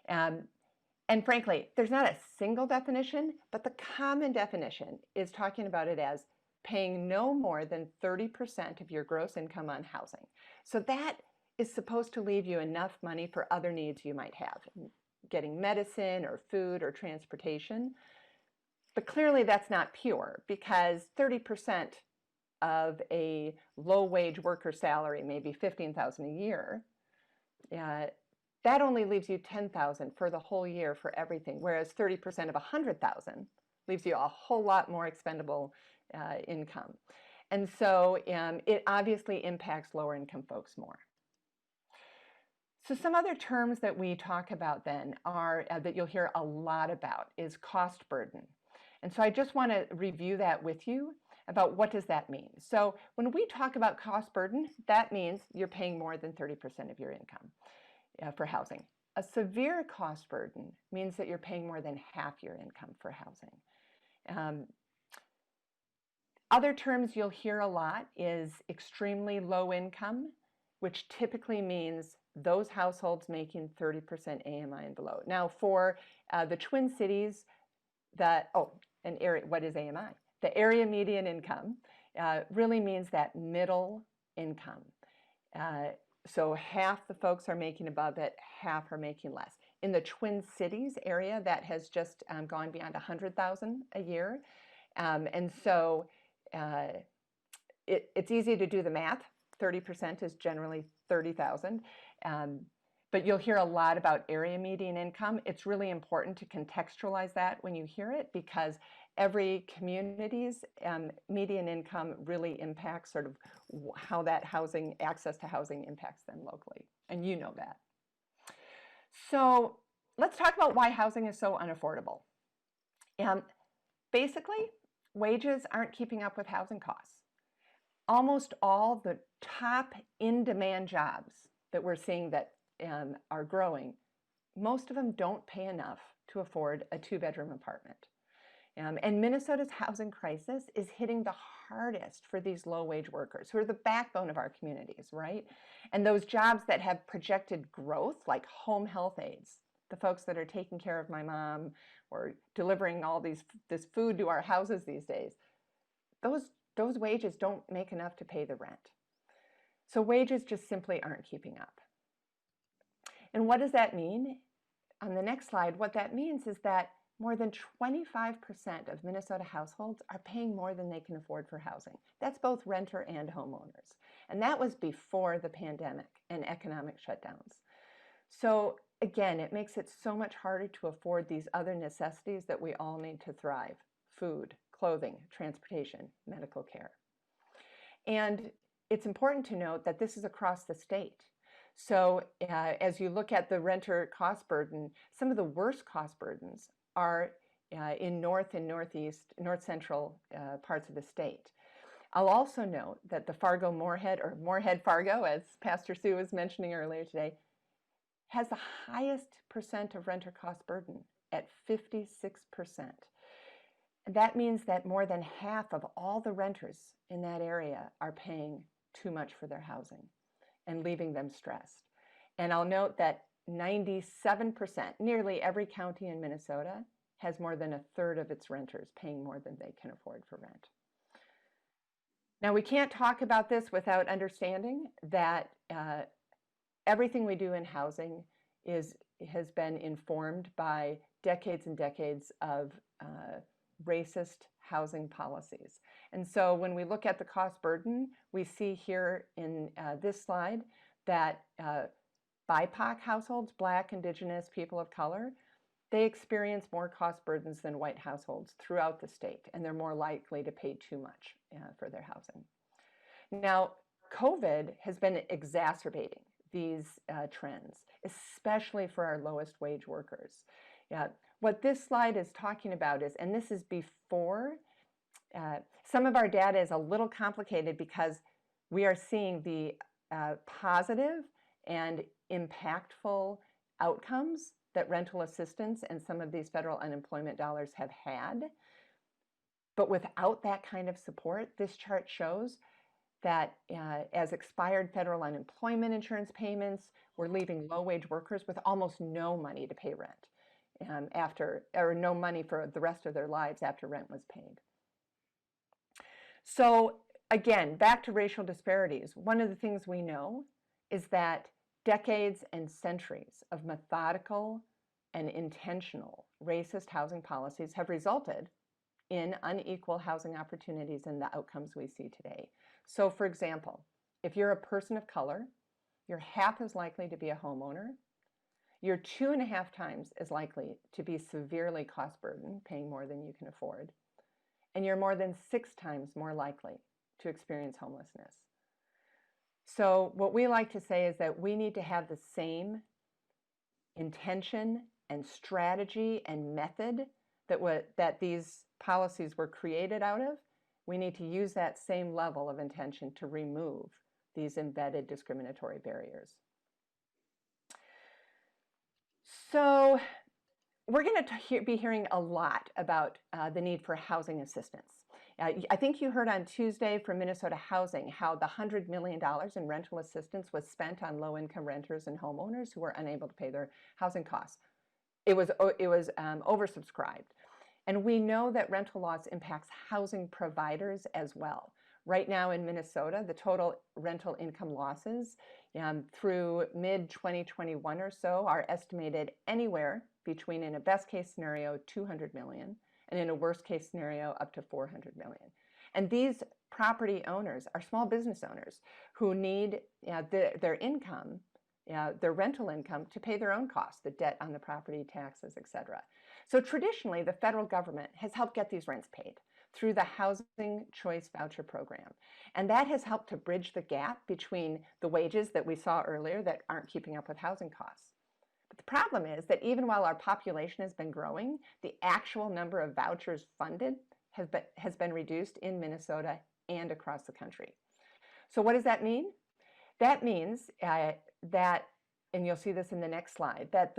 And frankly, there's not a single definition, but the common definition is talking about it as paying no more than 30% of your gross income on housing. So that is supposed to leave you enough money for other needs you might have, getting medicine or food or transportation. But clearly that's not pure, because 30% of a low-wage worker salary, maybe $15,000 a year, that only leaves you $10,000 for the whole year for everything, whereas 30% of $100,000 leaves you a whole lot more expendable income. And so it obviously impacts lower income folks more. So some other terms that we talk about then are, that you'll hear a lot about, is cost burden. And so I just want to review that with you about what does that mean. So when we talk about cost burden, that means you're paying more than 30% of your income for housing. A severe cost burden means that you're paying more than half your income for housing. Other terms you'll hear a lot is extremely low income, which typically means those households making 30% AMI and below. Now for the Twin Cities, what is AMI? The area median income really means that middle income. So half the folks are making above it, half are making less. In the Twin Cities area, that has just gone beyond 100,000 a year. And so it's easy to do the math. 30% is generally 30,000. But you'll hear a lot about area median income. It's really important to contextualize that when you hear it, because every community's median income really impacts sort of how that housing, access to housing impacts them locally. And you know that. So let's talk about why housing is so unaffordable. Basically, wages aren't keeping up with housing costs. Almost all the top in-demand jobs that we're seeing that are growing, most of them don't pay enough to afford a two-bedroom apartment. And Minnesota's housing crisis is hitting the hardest for these low-wage workers, who are the backbone of our communities, right? And those jobs that have projected growth, like home health aides, the folks that are taking care of my mom or delivering all this food to our houses these days, those wages don't make enough to pay the rent. So wages just simply aren't keeping up. And what does that mean? on the next slide, what that means is that more than 25% of Minnesota households are paying more than they can afford for housing. That's both renter and homeowners. And that was before the pandemic and economic shutdowns. So again, it makes it so much harder to afford these other necessities that we all need to thrive: food, clothing, transportation, medical care. And it's important to note that this is across the state. So as you look at the renter cost burden, some of the worst cost burdens are in north and northeast, north central parts of the state. I'll also note that the Fargo-Moorhead, or Moorhead-Fargo, as Pastor Sue was mentioning earlier today, has the highest percent of renter cost burden at 56%. That means that more than half of all the renters in that area are paying too much for their housing and leaving them stressed. And I'll note that 97%, nearly every county in Minnesota, has more than a third of its renters paying more than they can afford for rent. Now, we can't talk about this without understanding that everything we do in housing has been informed by decades and decades of racist housing policies. And so when we look at the cost burden, we see here in this slide that BIPOC households, Black, Indigenous, people of color, they experience more cost burdens than white households throughout the state, and they're more likely to pay too much for their housing. Now, COVID has been exacerbating these trends, especially for our lowest wage workers. What this slide is talking about is, and this is before, some of our data is a little complicated because we are seeing the positive and impactful outcomes that rental assistance and some of these federal unemployment dollars have had. But without that kind of support, this chart shows that as expired federal unemployment insurance payments, we're leaving low-wage workers with almost no money to pay rent or no money for the rest of their lives after rent was paid. So again, back to racial disparities. One of the things we know is that decades and centuries of methodical and intentional racist housing policies have resulted in unequal housing opportunities and the outcomes we see today. So for example, if you're a person of color, you're half as likely to be a homeowner, you're 2.5 times as likely to be severely cost burdened, paying more than you can afford, and you're more than 6 times more likely to experience homelessness. So what we like to say is that we need to have the same intention and strategy and method that these policies were created out of. We need to use that same level of intention to remove these embedded discriminatory barriers. So we're going to be hearing a lot about the need for housing assistance. I think you heard on Tuesday from Minnesota Housing how the $100 million in rental assistance was spent on low-income renters and homeowners who were unable to pay their housing costs. It was oversubscribed. And we know that rental loss impacts housing providers as well. Right now in Minnesota, the total rental income losses through mid-2021 or so are estimated anywhere between, in a best case scenario, 200 million, and in a worst case scenario, up to 400 million. And these property owners are small business owners who need their income, their rental income, to pay their own costs, the debt on the property, taxes, etc. So traditionally, the federal government has helped get these rents paid through the Housing Choice Voucher Program. And that has helped to bridge the gap between the wages that we saw earlier that aren't keeping up with housing costs. But the problem is that even while our population has been growing, the actual number of vouchers funded has been reduced in Minnesota and across the country. So what does that mean? That means that, and you'll see this in the next slide, that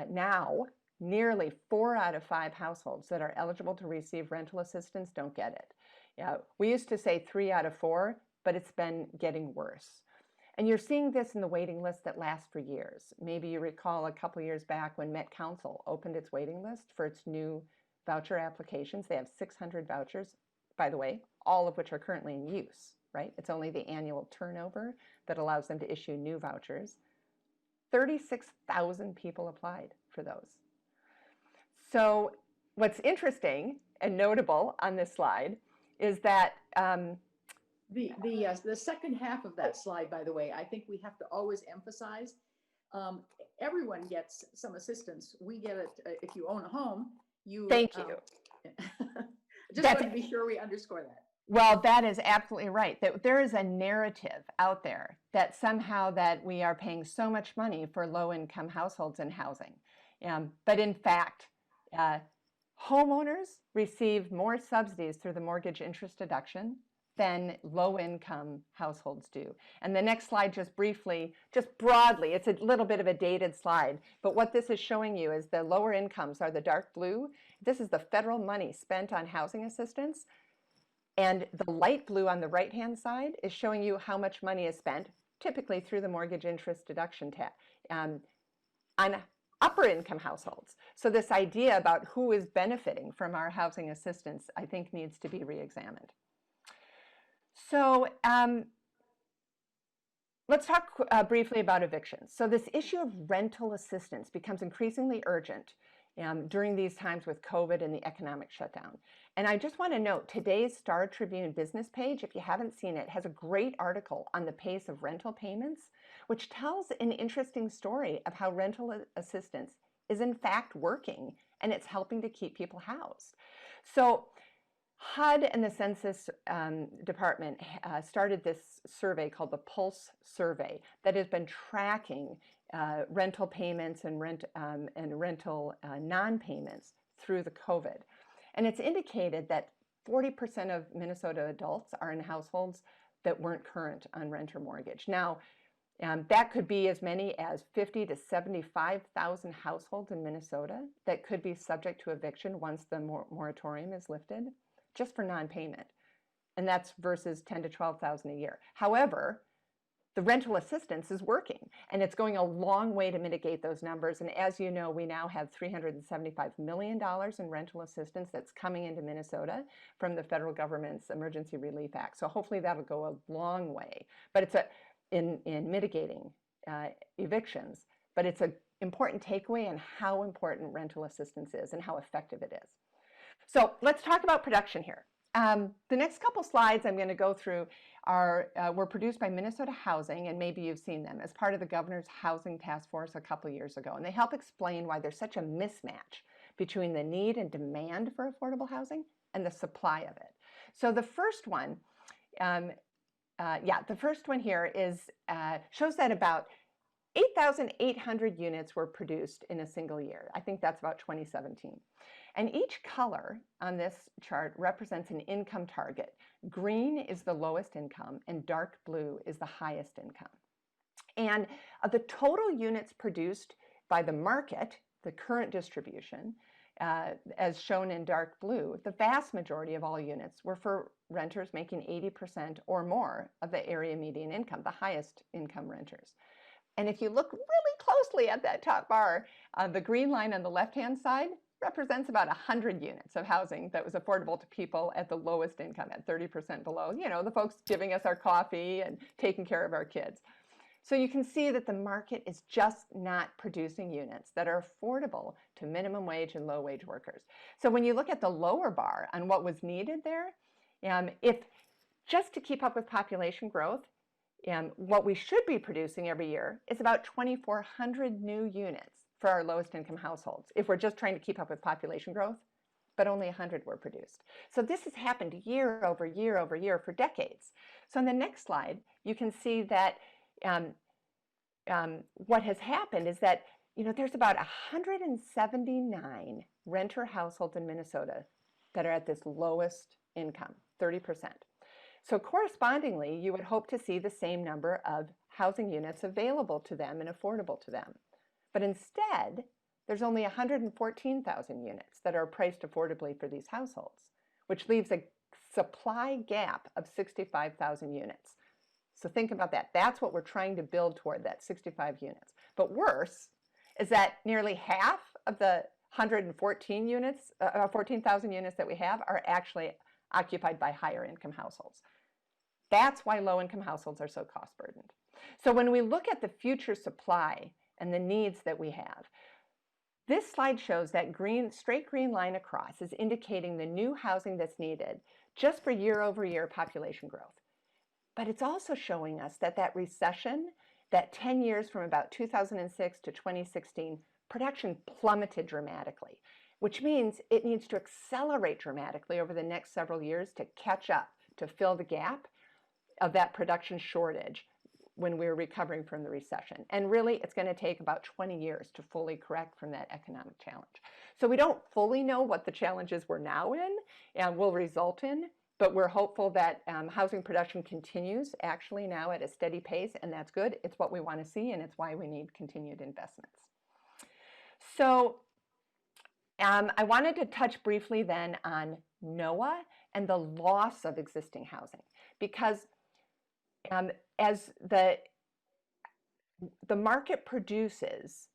now nearly 4 out of 5 households that are eligible to receive rental assistance don't get it. We used to say 3 out of 4, but it's been getting worse. And you're seeing this in the waiting list that lasts for years. Maybe you recall a couple years back when Met Council opened its waiting list for its new voucher applications. They have 600 vouchers, by the way, all of which are currently in use, right? It's only the annual turnover that allows them to issue new vouchers. 36,000 people applied for those. So what's interesting and notable on this slide is that the second half of that slide, by the way, I think we have to always emphasize, everyone gets some assistance. We get it if you own a home. Thank you. Just want to be sure we underscore that. Well, that is absolutely right. That there is a narrative out there that somehow that we are paying so much money for low-income households in housing. But in fact, homeowners receive more subsidies through the mortgage interest deduction than low-income households do. And the next slide, just briefly, just broadly, it's a little bit of a dated slide, but what this is showing you is the lower incomes are the dark blue. This is the federal money spent on housing assistance. And the light blue on the right-hand side is showing you how much money is spent, typically through the mortgage interest deduction tax, on upper income households. So this idea about who is benefiting from our housing assistance, I think, needs to be re-examined. So let's talk briefly about evictions. So this issue of rental assistance becomes increasingly urgent during these times with COVID and the economic shutdown. And I just want to note, today's Star Tribune business page, if you haven't seen it, has a great article on the pace of rental payments, which tells an interesting story of how rental assistance is in fact working, and it's helping to keep people housed. So HUD and the Census Department started this survey called the Pulse Survey that has been tracking rental payments and rental non-payments through the COVID. And it's indicated that 40% of Minnesota adults are in households that weren't current on rent or mortgage. Now, that could be as many as 50 to 75,000 households in Minnesota that could be subject to eviction once the moratorium is lifted, just for non-payment. And that's versus 10 to 12,000 a year. However, the rental assistance is working, and it's going a long way to mitigate those numbers. And as you know, we now have $375 million in rental assistance that's coming into Minnesota from the federal government's Emergency Relief Act. So hopefully that'll go a long way. But it's in mitigating evictions. But it's an important takeaway on how important rental assistance is and how effective it is. So let's talk about production here. The next couple slides I'm going to go through were produced by Minnesota Housing, and maybe you've seen them, as part of the governor's housing task force a couple years ago. And they help explain why there's such a mismatch between the need and demand for affordable housing and the supply of it. So the first one, the first one here shows that about 8,800 units were produced in a single year. I think that's about 2017. And each color on this chart represents an income target. Green is the lowest income and dark blue is the highest income. And of the total units produced by the market, the current distribution, as shown in dark blue, the vast majority of all units were for renters making 80% or more of the area median income, the highest income renters. And if you look really closely at that top bar, the green line on the left-hand side represents about 100 units of housing that was affordable to people at the lowest income, at 30% below, you know, the folks giving us our coffee and taking care of our kids. So you can see that the market is just not producing units that are affordable to minimum wage and low wage workers. So when you look at the lower bar on what was needed there, if just to keep up with population growth, what we should be producing every year is about 2,400 new units for our lowest income households, if we're just trying to keep up with population growth, but only 100 were produced. So this has happened year over year over year for decades. So on the next slide, you can see that what has happened is that, you know, there's about 179 renter households in Minnesota that are at this lowest income, 30%. So correspondingly, you would hope to see the same number of housing units available to them and affordable to them. But instead, there's only 114,000 units that are priced affordably for these households, which leaves a supply gap of 65,000 units. So think about that. That's what we're trying to build toward, that 65 units. But worse is that nearly half of the 114,000 units that we have are actually occupied by higher income households. That's why low income households are so cost burdened. So when we look at the future supply and the needs that we have. This slide shows that straight green line across is indicating the new housing that's needed just for year-over-year population growth. But it's also showing us that that recession, that 10 years from about 2006 to 2016, production plummeted dramatically, which means it needs to accelerate dramatically over the next several years to catch up, to fill the gap of that production shortage when we're recovering from the recession. And really, it's going to take about 20 years to fully correct from that economic challenge. So we don't fully know what the challenges we're now in and will result in, but we're hopeful that housing production continues actually now at a steady pace, and that's good. It's what we want to see, and it's why we need continued investments. So I wanted to touch briefly then on Noaa and the loss of existing housing, because as the market produces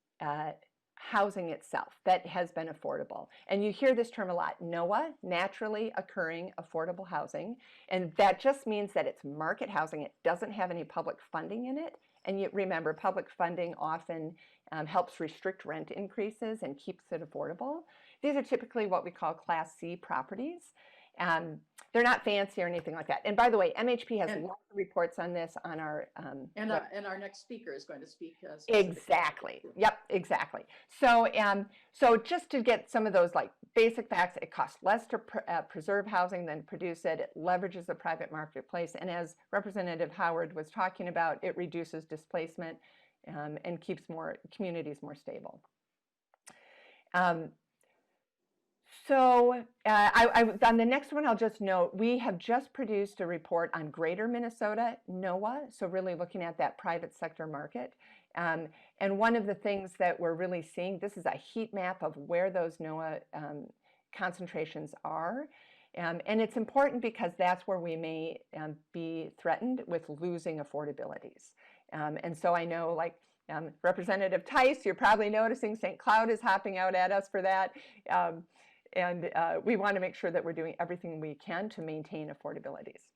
housing itself that has been affordable, and you hear this term a lot, Noaa, naturally occurring affordable housing, and that just means that it's market housing. It doesn't have any public funding in it, and you remember public funding often helps restrict rent increases and keeps it affordable. These are typically what we call Class C properties. They're not fancy or anything like that. And by the way, MHP has lots of reports on this on our and our next speaker is going to speak. Exactly. Yep. Exactly. So so just to get some of those like basic facts, it costs less to preserve housing than produce it. It leverages the private marketplace, and as Representative Howard was talking about, it reduces displacement and keeps communities more stable. So on the next one, I'll just note, we have just produced a report on Greater Minnesota Noaa, so really looking at that private sector market. And one of the things that we're really seeing, this is a heat map of where those Noaa concentrations are. And it's important because that's where we may be threatened with losing affordabilities. And so I know, like, Representative Tice, you're probably noticing St. Cloud is hopping out at us for that. And we want to make sure that we're doing everything we can to maintain affordabilities.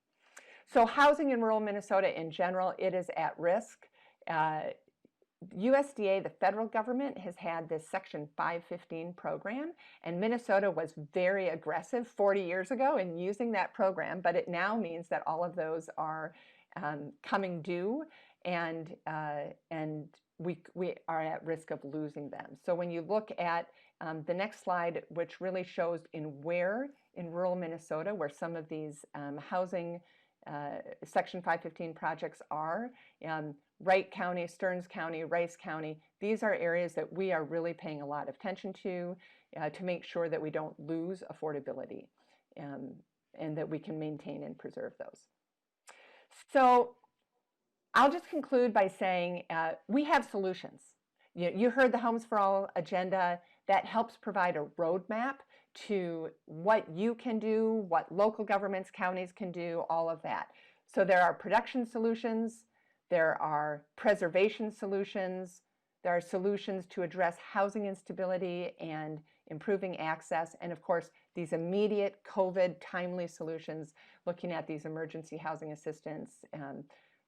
So housing in rural Minnesota in general, it is at risk. USDA, the federal government, has had this Section 515 program, and Minnesota was very aggressive 40 years ago in using that program, but it now means that all of those are coming due, and we are at risk of losing them. So when you look at the next slide, which really shows in rural Minnesota, where some of these housing Section 515 projects are, Wright County, Stearns County, Rice County, these are areas that we are really paying a lot of attention to make sure that we don't lose affordability and that we can maintain and preserve those. So I'll just conclude by saying we have solutions. You heard the Homes for All agenda that helps provide a roadmap to what you can do, what local governments, counties can do, all of that. So there are production solutions, there are preservation solutions, there are solutions to address housing instability and improving access, and of course, these immediate COVID timely solutions, looking at these emergency housing assistance,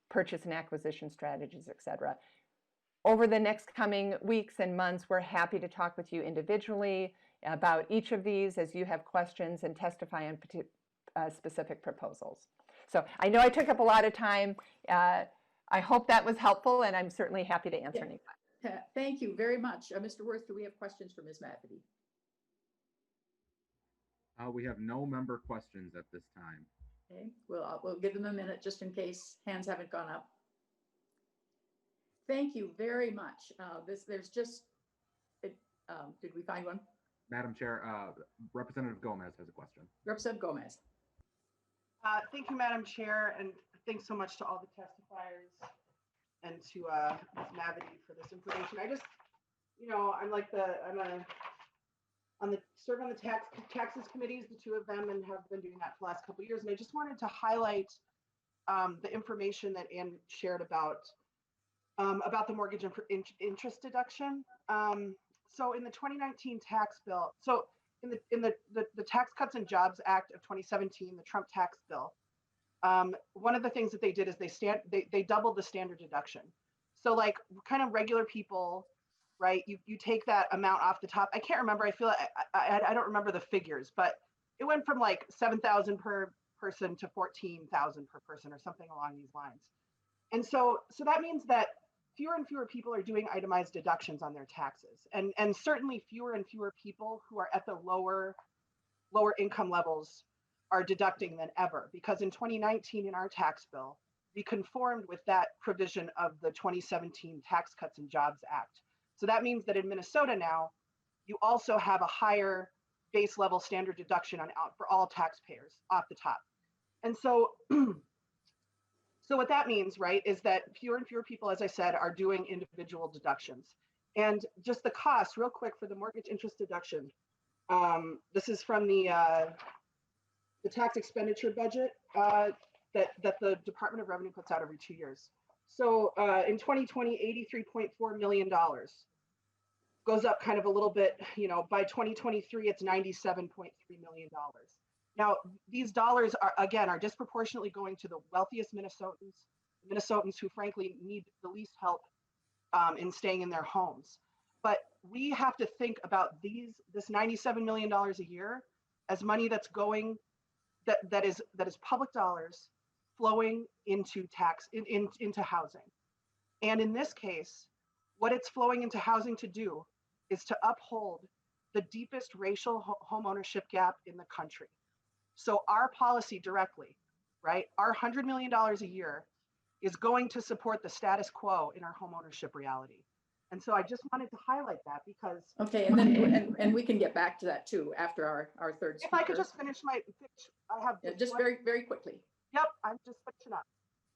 purchase and acquisition strategies, et cetera. Over the next coming weeks and months, we're happy to talk with you individually about each of these as you have questions and testify on specific proposals. So I know I took up a lot of time. I hope that was helpful, and I'm certainly happy to answer any questions. Thank you very much. Mr. Worth, do we have questions for Ms. Mafferty? We have no member questions at this time. Okay, we'll give them a minute just in case hands haven't gone up. Thank you very much. There's just, did we find one? Madam Chair, Representative Gomez has a question. Representative Gomez. Thank you, Madam Chair, and thanks so much to all the testifiers and to Ms. Mavity for this information. I just, serve on the taxes committees, the two of them, and have been doing that for the last couple of years. And I just wanted to highlight the information that Ann shared about the mortgage interest deduction. So in the 2019 tax bill, in the Tax Cuts and Jobs Act of 2017, the Trump tax bill, one of the things that they did is they doubled the standard deduction. So like kind of regular people right? You take that amount off the top. I can't remember. I feel I don't remember the figures, but it went from like 7,000 per person to 14,000 per person or something along these lines. And so that means that fewer and fewer people are doing itemized deductions on their taxes, and certainly fewer and fewer people who are at the lower income levels are deducting than ever, because in 2019 in our tax bill, we conformed with that provision of the 2017 Tax Cuts and Jobs Act. So that means that in Minnesota now, you also have a higher base level standard deduction for all taxpayers off the top. And so, so what that means, right, is that fewer and fewer people, as I said, are doing individual deductions. And just the cost, real quick, for the mortgage interest deduction. This is from the tax expenditure budget that the Department of Revenue puts out every 2 years. So in 2020, $83.4 million. Goes up kind of a little bit, you know, by 2023, it's $97.3 million. Now, these dollars are disproportionately going to the wealthiest Minnesotans who frankly need the least help in staying in their homes. But we have to think about this $97 million a year as money that's going, that is public dollars flowing into into housing. And in this case, what it's flowing into housing to do is to uphold the deepest racial home ownership gap in the country. So our policy directly, right, our $100 million a year is going to support the status quo in our home ownership reality. And so I just wanted to highlight that because. Okay, and then and we can get back to that too after our third speaker. If I could just finish I have just very, very quickly. Yep, I'm just finishing up.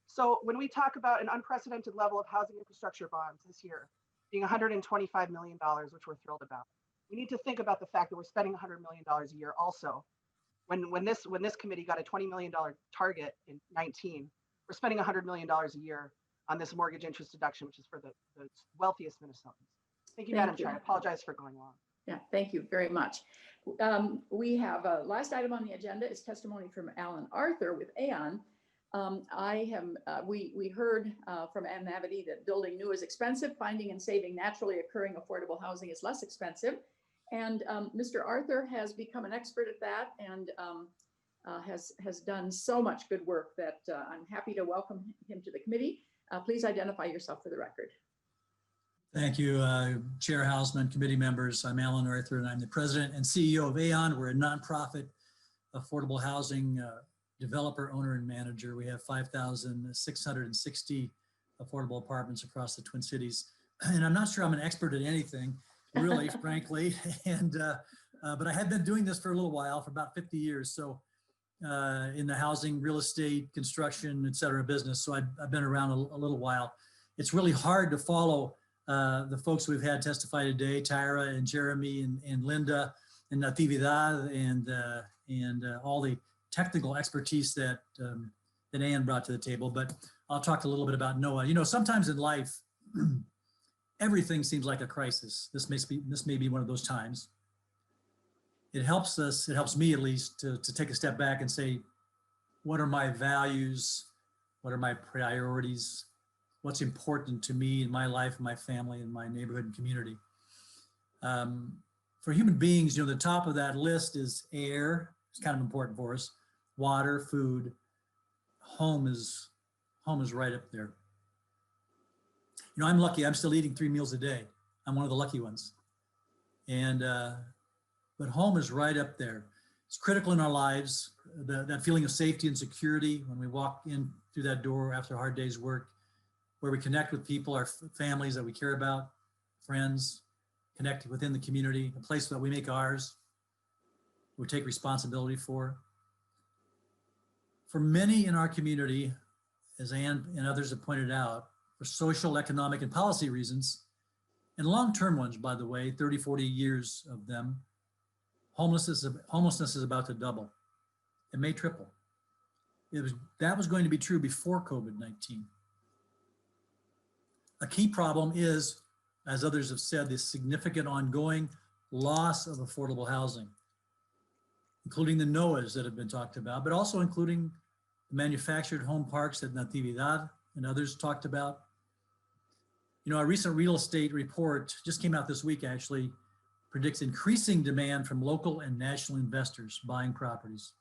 So when we talk about an unprecedented level of housing infrastructure bonds this year being $125 million, which we're thrilled about, we need to think about the fact that we're spending $100 million a year also. When this committee got a $20 million target in 19, we're spending $100 million a year on this mortgage interest deduction, which is for the wealthiest Minnesotans. Thank you, Madam Chair. I apologize for going long. Yeah, thank you very much. We have a last item on the agenda is testimony from Alan Arthur with Aeon. We heard from Ann Navity that building new is expensive, finding and saving naturally occurring affordable housing is less expensive. And Mr. Arthur has become an expert at that and has done so much good work that I'm happy to welcome him to the committee. Please identify yourself for the record. Thank you, Chair Hausman, committee members. I'm Alan Arthur, and I'm the president and CEO of Aeon. We're a nonprofit affordable housing developer, owner, and manager. We have 5,660 affordable apartments across the Twin Cities. And I'm not sure I'm an expert at anything, really, frankly. And but I have been doing this for a little while, for about 50 years. So in the housing, real estate, construction, et cetera, business. So I've been around a little while. It's really hard to follow the folks we've had testify today, Tyra and Jeremy and Linda and Natividad and all the technical expertise that Ann brought to the table. But I'll talk a little bit about Noaa. You know, sometimes in life, everything seems like a crisis. This may be one of those times. It helps me at least, to take a step back and say, what are my values? What are my priorities? What's important to me in my life, my family, and my neighborhood and community? For human beings, you know, the top of that list is air. It's kind of important for us. Water, food. Home is right up there. You know, I'm lucky. I'm still eating 3 meals a day. I'm one of the lucky ones. And but home is right up there. It's critical in our lives. That feeling of safety and security when we walk in through that door after a hard day's work, where we connect with people, our families that we care about, friends, connect within the community, a place that we make ours, we take responsibility for. For many in our community, as Ann and others have pointed out, for social, economic, and policy reasons, and long-term ones, by the way, 30, 40 years of them, homelessness is about to double. It may triple. That was going to be true before COVID-19. A key problem is, as others have said, this significant ongoing loss of affordable housing, including the Noahs that have been talked about, but also including the manufactured home parks that Natividad and others talked about. You know, our recent real estate report just came out this week, actually, predicts increasing demand from local and national investors buying properties,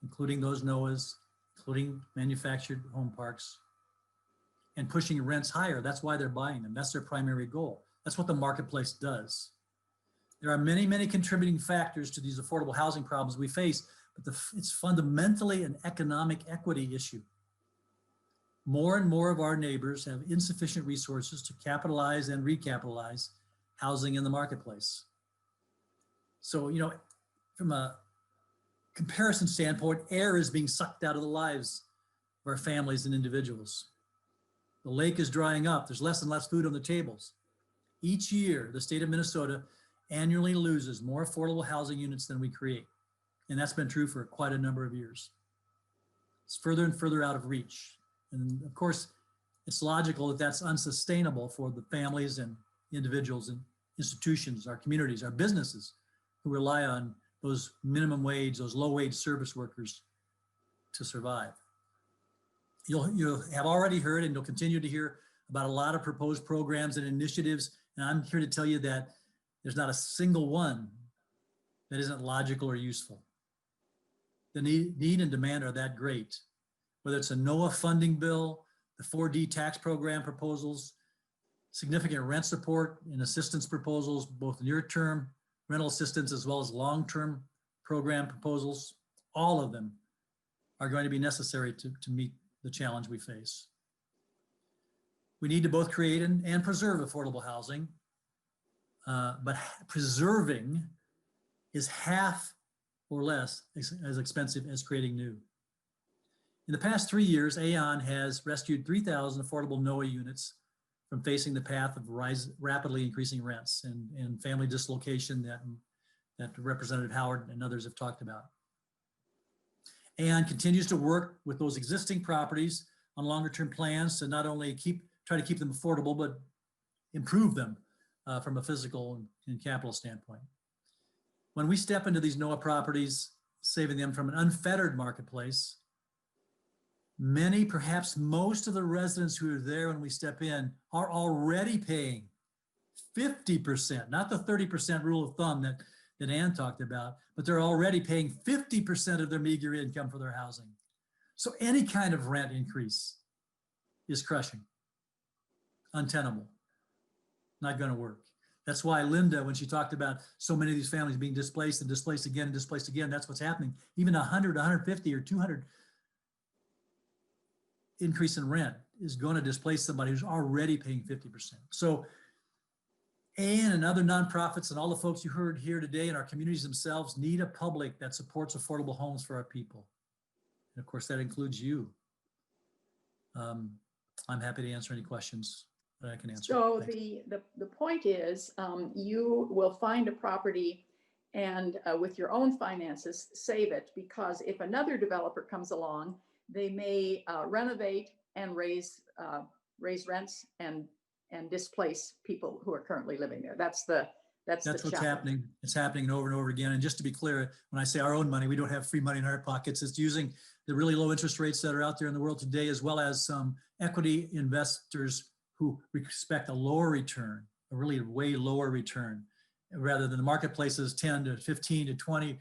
including those Noahs, including manufactured home parks, and pushing rents higher. That's why they're buying them. That's their primary goal. That's what the marketplace does. There are many, many contributing factors to these affordable housing problems we face, but it's fundamentally an economic equity issue. More and more of our neighbors have insufficient resources to capitalize and recapitalize housing in the marketplace. So, you know, from a comparison standpoint, air is being sucked out of the lives of our families and individuals. The lake is drying up. There's less and less food on the tables. Each year, the state of Minnesota annually loses more affordable housing units than we create. And that's been true for quite a number of years. It's further and further out of reach. And of course, it's logical that that's unsustainable for the families and individuals and institutions, our communities, our businesses who rely on those minimum wage, those low wage service workers to survive. You'll have already heard and you'll continue to hear about a lot of proposed programs and initiatives. And I'm here to tell you that there's not a single one that isn't logical or useful. The need and demand are that great. Whether it's a Noaa funding bill, the 4D tax program proposals, significant rent support and assistance proposals, both near-term rental assistance as well as long-term program proposals, all of them are going to be necessary to meet the challenge we face. We need to both create and preserve affordable housing, but preserving is half or less as expensive as creating new. In the past 3 years, Aeon has rescued 3,000 affordable Noaa units from facing the path of rapidly increasing rents and family dislocation that Representative Howard and others have talked about. Aeon continues to work with those existing properties on longer-term plans to not only try to keep them affordable, but improve them from a physical and capital standpoint. When we step into these Noaa properties, saving them from an unfettered marketplace, many, perhaps most of the residents who are there when we step in are already paying 50%, not the 30% rule of thumb that Ann talked about, but they're already paying 50% of their meager income for their housing. So any kind of rent increase is crushing, untenable, not going to work. That's why Linda, when she talked about so many of these families being displaced and displaced again and displaced again, that's what's happening. Even 100, 150 or 200 increase in rent is going to displace somebody who's already paying 50%. So Aeon and other nonprofits and all the folks you heard here today in our communities themselves need a public that supports affordable homes for our people. And of course, that includes you. I'm happy to answer any questions that I can answer. So Thanks. the point is, you will find a property and with your own finances, save it, because if another developer comes along, they may renovate and raise rents and displace people who are currently living there. That's what's happening. It's happening over and over again. And just to be clear, when I say our own money, we don't have free money in our pockets. It's using the really low interest rates that are out there in the world today, as well as some equity investors who expect a lower return, a really way lower return, rather than the marketplace's 10 to 15 to 20%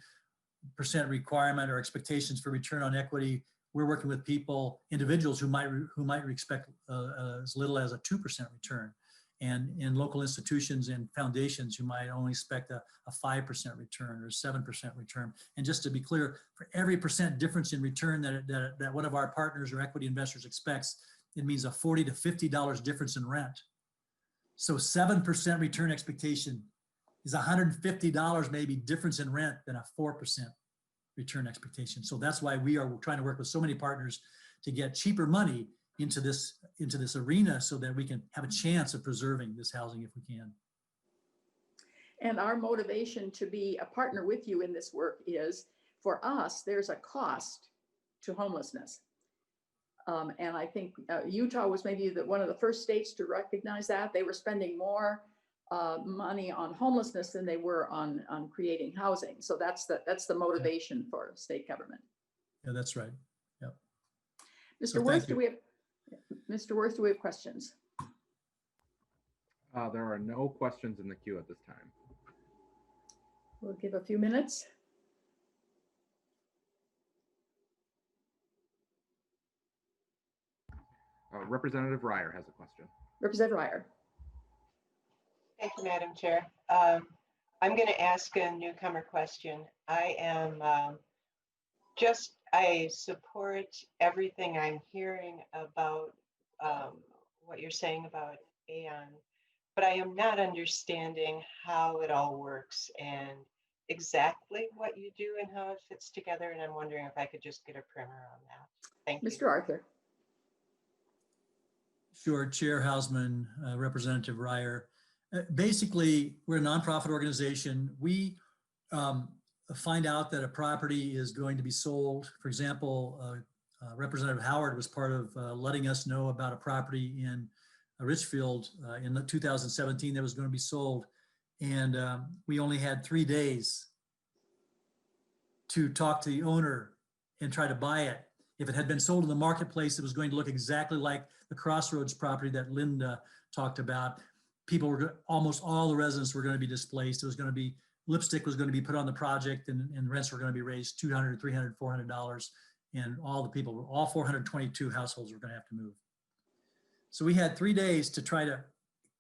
requirement or expectations for return on equity. We're working with people, individuals who might expect as little as a 2% return, and in local institutions and foundations who might only expect a 5% return or 7% return. And just to be clear, for every percent difference in return that one of our partners or equity investors expects, it means a $40 to $50 difference in rent. So 7% return expectation is $150 maybe difference in rent than a 4% return expectation. So that's why we are trying to work with so many partners to get cheaper money into this arena so that we can have a chance of preserving this housing if we can. And our motivation to be a partner with you in this work is, for us, there's a cost to homelessness. And I think Utah was maybe one of the first states to recognize that. They were spending more money on homelessness than they were on creating housing. So that's the motivation for state government. Yeah, that's right. Yep. Mr. Worth, do we have questions? There are no questions in the queue at this time. We'll give a few minutes. Representative Ryer has a question. Representative Ryer. Thank you, Madam Chair. I'm going to ask a newcomer question. I support everything I'm hearing about what you're saying about Aeon, but I am not understanding how it all works and exactly what you do and how it fits together. And I'm wondering if I could just get a primer on that. Thank you. Mr. Arthur. Sure, Chair Hausman, Representative Ryer. Basically, we're a nonprofit organization. We find out that a property is going to be sold. For example, Representative Howard was part of letting us know about a property in Richfield in 2017 that was going to be sold. And we only had 3 days to talk to the owner and try to buy it. If it had been sold in the marketplace, it was going to look exactly like the Crossroads property that Linda talked about. People were, almost all the residents were going to be displaced. It was going to be, lipstick was going to be put on the project, and rents were going to be raised $200, $300, $400. And all the people, all 422 households were going to have to move. So we had 3 days to try to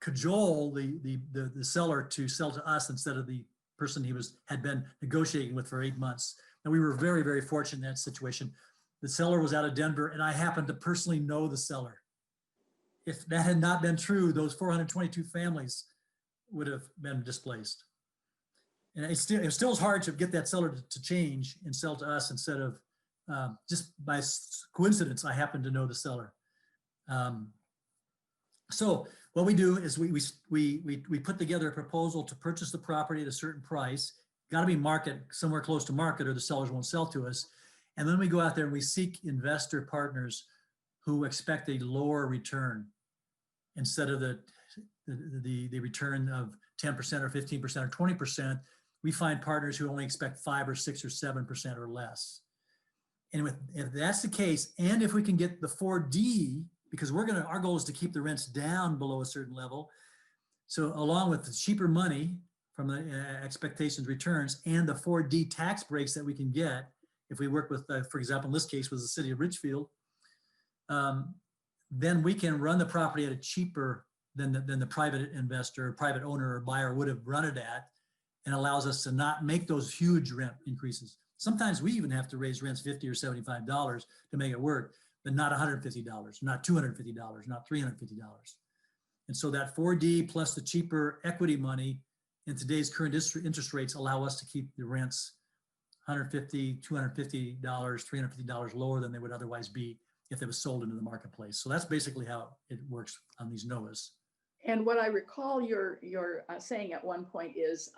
cajole the seller to sell to us instead of the person he had been negotiating with for 8 months. And we were very, very fortunate in that situation. The seller was out of Denver, and I happened to personally know the seller. If that had not been true, those 422 families would have been displaced. And it still is hard to get that seller to change and sell to us instead of just by coincidence, I happen to know the seller. So what we do is we put together a proposal to purchase the property at a certain price. Got to be market, somewhere close to market, or the sellers won't sell to us. And then we go out there and we seek investor partners who expect a lower return instead of the return of 10% or 15% or 20%. We find partners who only expect 5 or 6 or 7% or less. And if that's the case, and if we can get the 4D, because our goal is to keep the rents down below a certain level. So along with the cheaper money from the expectations returns and the 4D tax breaks that we can get, if we work with, for example, in this case was the city of Richfield, then we can run the property at a cheaper than the private investor, private owner or buyer would have run it at, and allows us to not make those huge rent increases. Sometimes we even have to raise rents $50 or $75 to make it work, but not $150, not $250, not $350. And so that 4D plus the cheaper equity money in today's current interest rates allow us to keep the rents $150, $250, $350 lower than they would otherwise be if it was sold into the marketplace. So that's basically how it works on these Noahs. And what I recall you're saying at one point is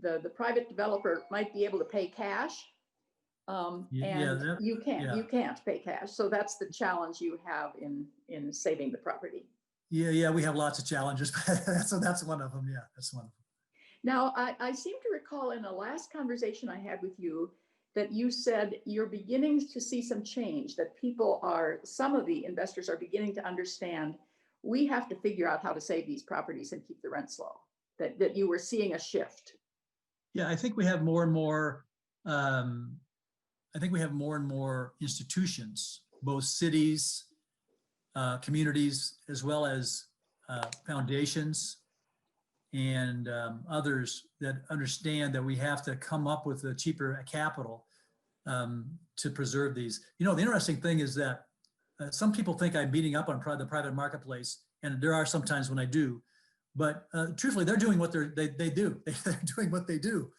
the private developer might be able to pay cash, you can't pay cash. So that's the challenge you have in saving the property. Yeah, we have lots of challenges. So that's one of them. Yeah, that's one of them. Now, I seem to recall in a last conversation I had with you that you said you're beginning to see some change, that some of the investors are beginning to understand we have to figure out how to save these properties and keep the rents low, that you were seeing a shift. Yeah, I think we have more and more, institutions, both cities, communities, as well as foundations and others that understand that we have to come up with a cheaper capital to preserve these. You know, the interesting thing is that some people think I'm beating up on the private marketplace, and there are some times when I do, but truthfully, they're doing what they do. They're doing what they do.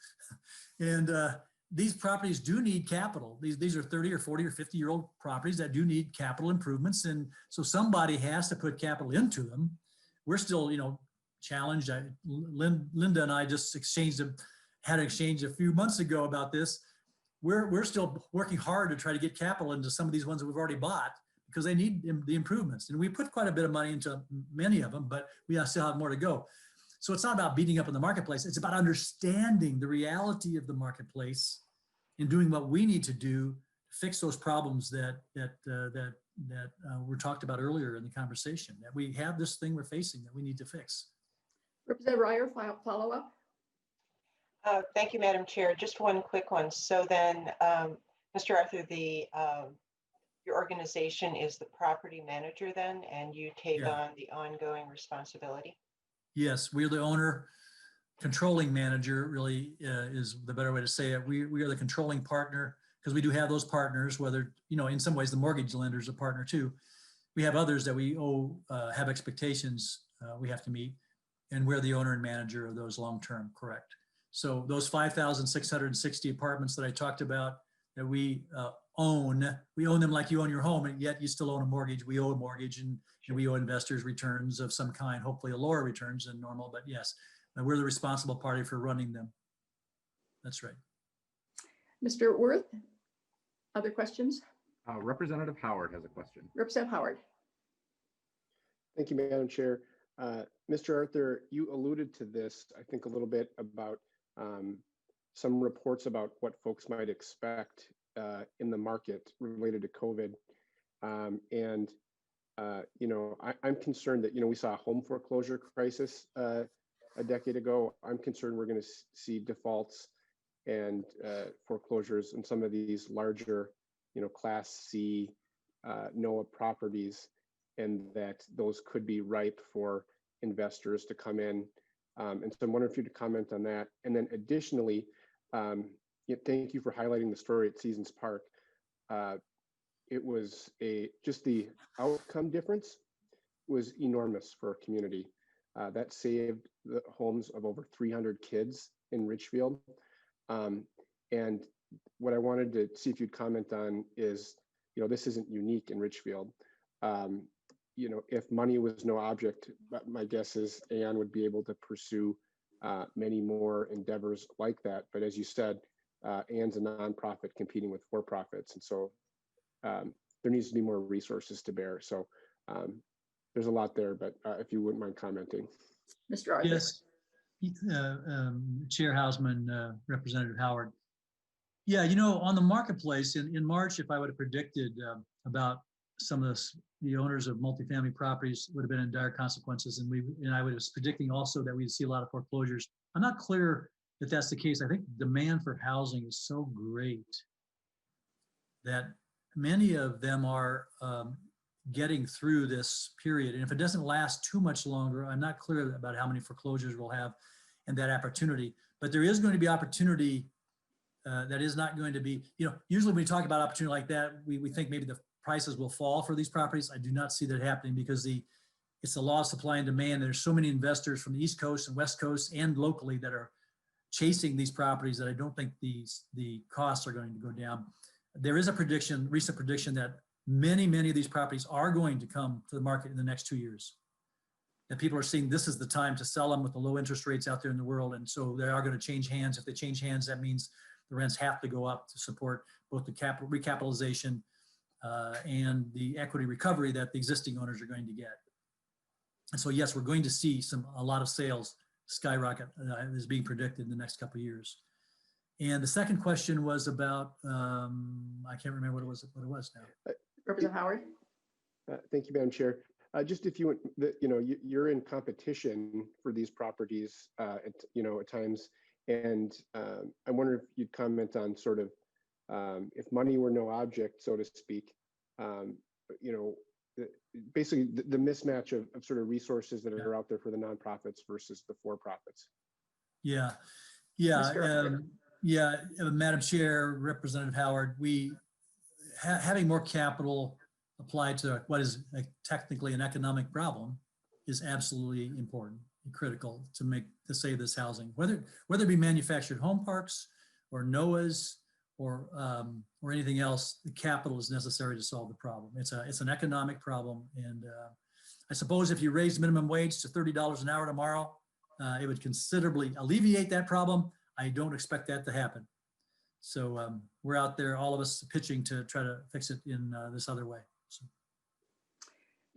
And these properties do need capital. These are 30 or 40 or 50-year-old properties that do need capital improvements. And so somebody has to put capital into them. We're still, challenged. Linda and I just had an exchange a few months ago about this. We're still working hard to try to get capital into some of these ones that we've already bought because they need the improvements. And we put quite a bit of money into many of them, but we still have more to go. So it's not about beating up in the marketplace. It's about understanding the reality of the marketplace and doing what we need to do to fix those problems that were talked about earlier in the conversation, that we have this thing we're facing that we need to fix. Representative Ryer, follow up. Thank you, Madam Chair. Just one quick one. So then, Mr. Arthur, your organization is the property manager then, and you take on the ongoing responsibility? Yes, we're the owner. Controlling manager really is the better way to say it. We are the controlling partner because we do have those partners, whether, in some ways the mortgage lender is a partner too. We have others that we have expectations we have to meet, and we're the owner and manager of those long-term, correct. So those 5,660 apartments that I talked about that we own them like you own your home, and yet you still own a mortgage. We owe a mortgage, and we owe investors returns of some kind, hopefully a lower returns than normal, but yes, we're the responsible party for running them. That's right. Mr. Worth, other questions? Representative Howard has a question. Representative Howard. Thank you, Madam Chair. Mr. Arthur, you alluded to this, I think, a little bit about some reports about what folks might expect in the market related to COVID. I'm concerned that, we saw a home foreclosure crisis a decade ago. I'm concerned we're going to see defaults and foreclosures in some of these larger, Class C Noaa properties, and that those could be ripe for investors to come in. And so I'm wondering if you could comment on that. And then additionally, thank you for highlighting the story at Seasons Park. It was just the outcome difference was enormous for a community. That saved the homes of over 300 kids in Richfield. And what I wanted to see if you'd comment on is, this isn't unique in Richfield. If money was no object, my guess is Aeon would be able to pursue many more endeavors like that. But as you said, Aeon's a nonprofit competing with for-profits. And so there needs to be more resources to bear. So there's a lot there, but if you wouldn't mind commenting. Mr. Arthur. Yes, Chair Hausman, Representative Howard. Yeah, on the marketplace in March, if I would have predicted about some of the owners of multifamily properties would have been in dire consequences, and I was predicting also that we'd see a lot of foreclosures. I'm not clear that that's the case. I think demand for housing is so great that many of them are getting through this period. And if it doesn't last too much longer, I'm not clear about how many foreclosures we'll have and that opportunity. But there is going to be opportunity that is not going to be, usually when we talk about opportunity like that, we think maybe the prices will fall for these properties. I do not see that happening because it's the law of supply and demand. There's so many investors from the East Coast and West Coast and locally that are chasing these properties that I don't think the costs are going to go down. There is a recent prediction that many of these properties are going to come to the market in the next 2 years. That people are seeing this is the time to sell them with the low interest rates out there in the world. And so they are going to change hands. If they change hands, that means the rents have to go up to support both the capital recapitalization and the equity recovery that the existing owners are going to get. And so, yes, we're going to see a lot of sales skyrocket is being predicted in the next couple of years. And the second question was about, I can't remember what it was now. Representative Howard. Thank you, Madam Chair. Just if you, you're in competition for these properties, at times, and I wonder if you'd comment on sort of, if money were no object, so to speak, basically the mismatch of sort of resources that are out there for the nonprofits versus the for-profits. Yeah, Madam Chair, Representative Howard, having more capital applied to what is technically an economic problem is absolutely important and critical to save this housing, whether it be manufactured home parks or Noahs or anything else. The capital is necessary to solve the problem. It's an economic problem, and I suppose if you raise minimum wage to $30 an hour tomorrow, it would considerably alleviate that problem. I don't expect that to happen. So we're out there, all of us, pitching to try to fix it in this other way. So.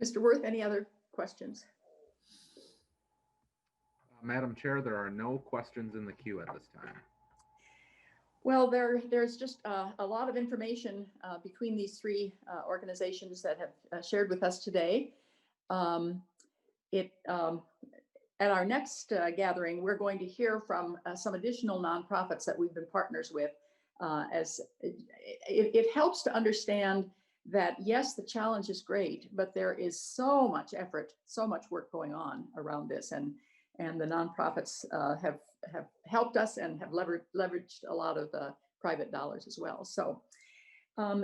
Mr. Worth, any other questions? Madam Chair, there are no questions in the queue at this time. Well, there's just a lot of information between these three organizations that have shared with us today. at our next gathering, we're going to hear from some additional nonprofits that we've been partners with. As it helps to understand that, yes, the challenge is great, but there is so much effort, so much work going on around this. And the nonprofits have helped us and have leveraged a lot of the private dollars as well. So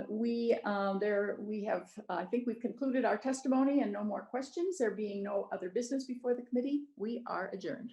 we have, I think we've concluded our testimony and no more questions. There being no other business before the committee, we are adjourned.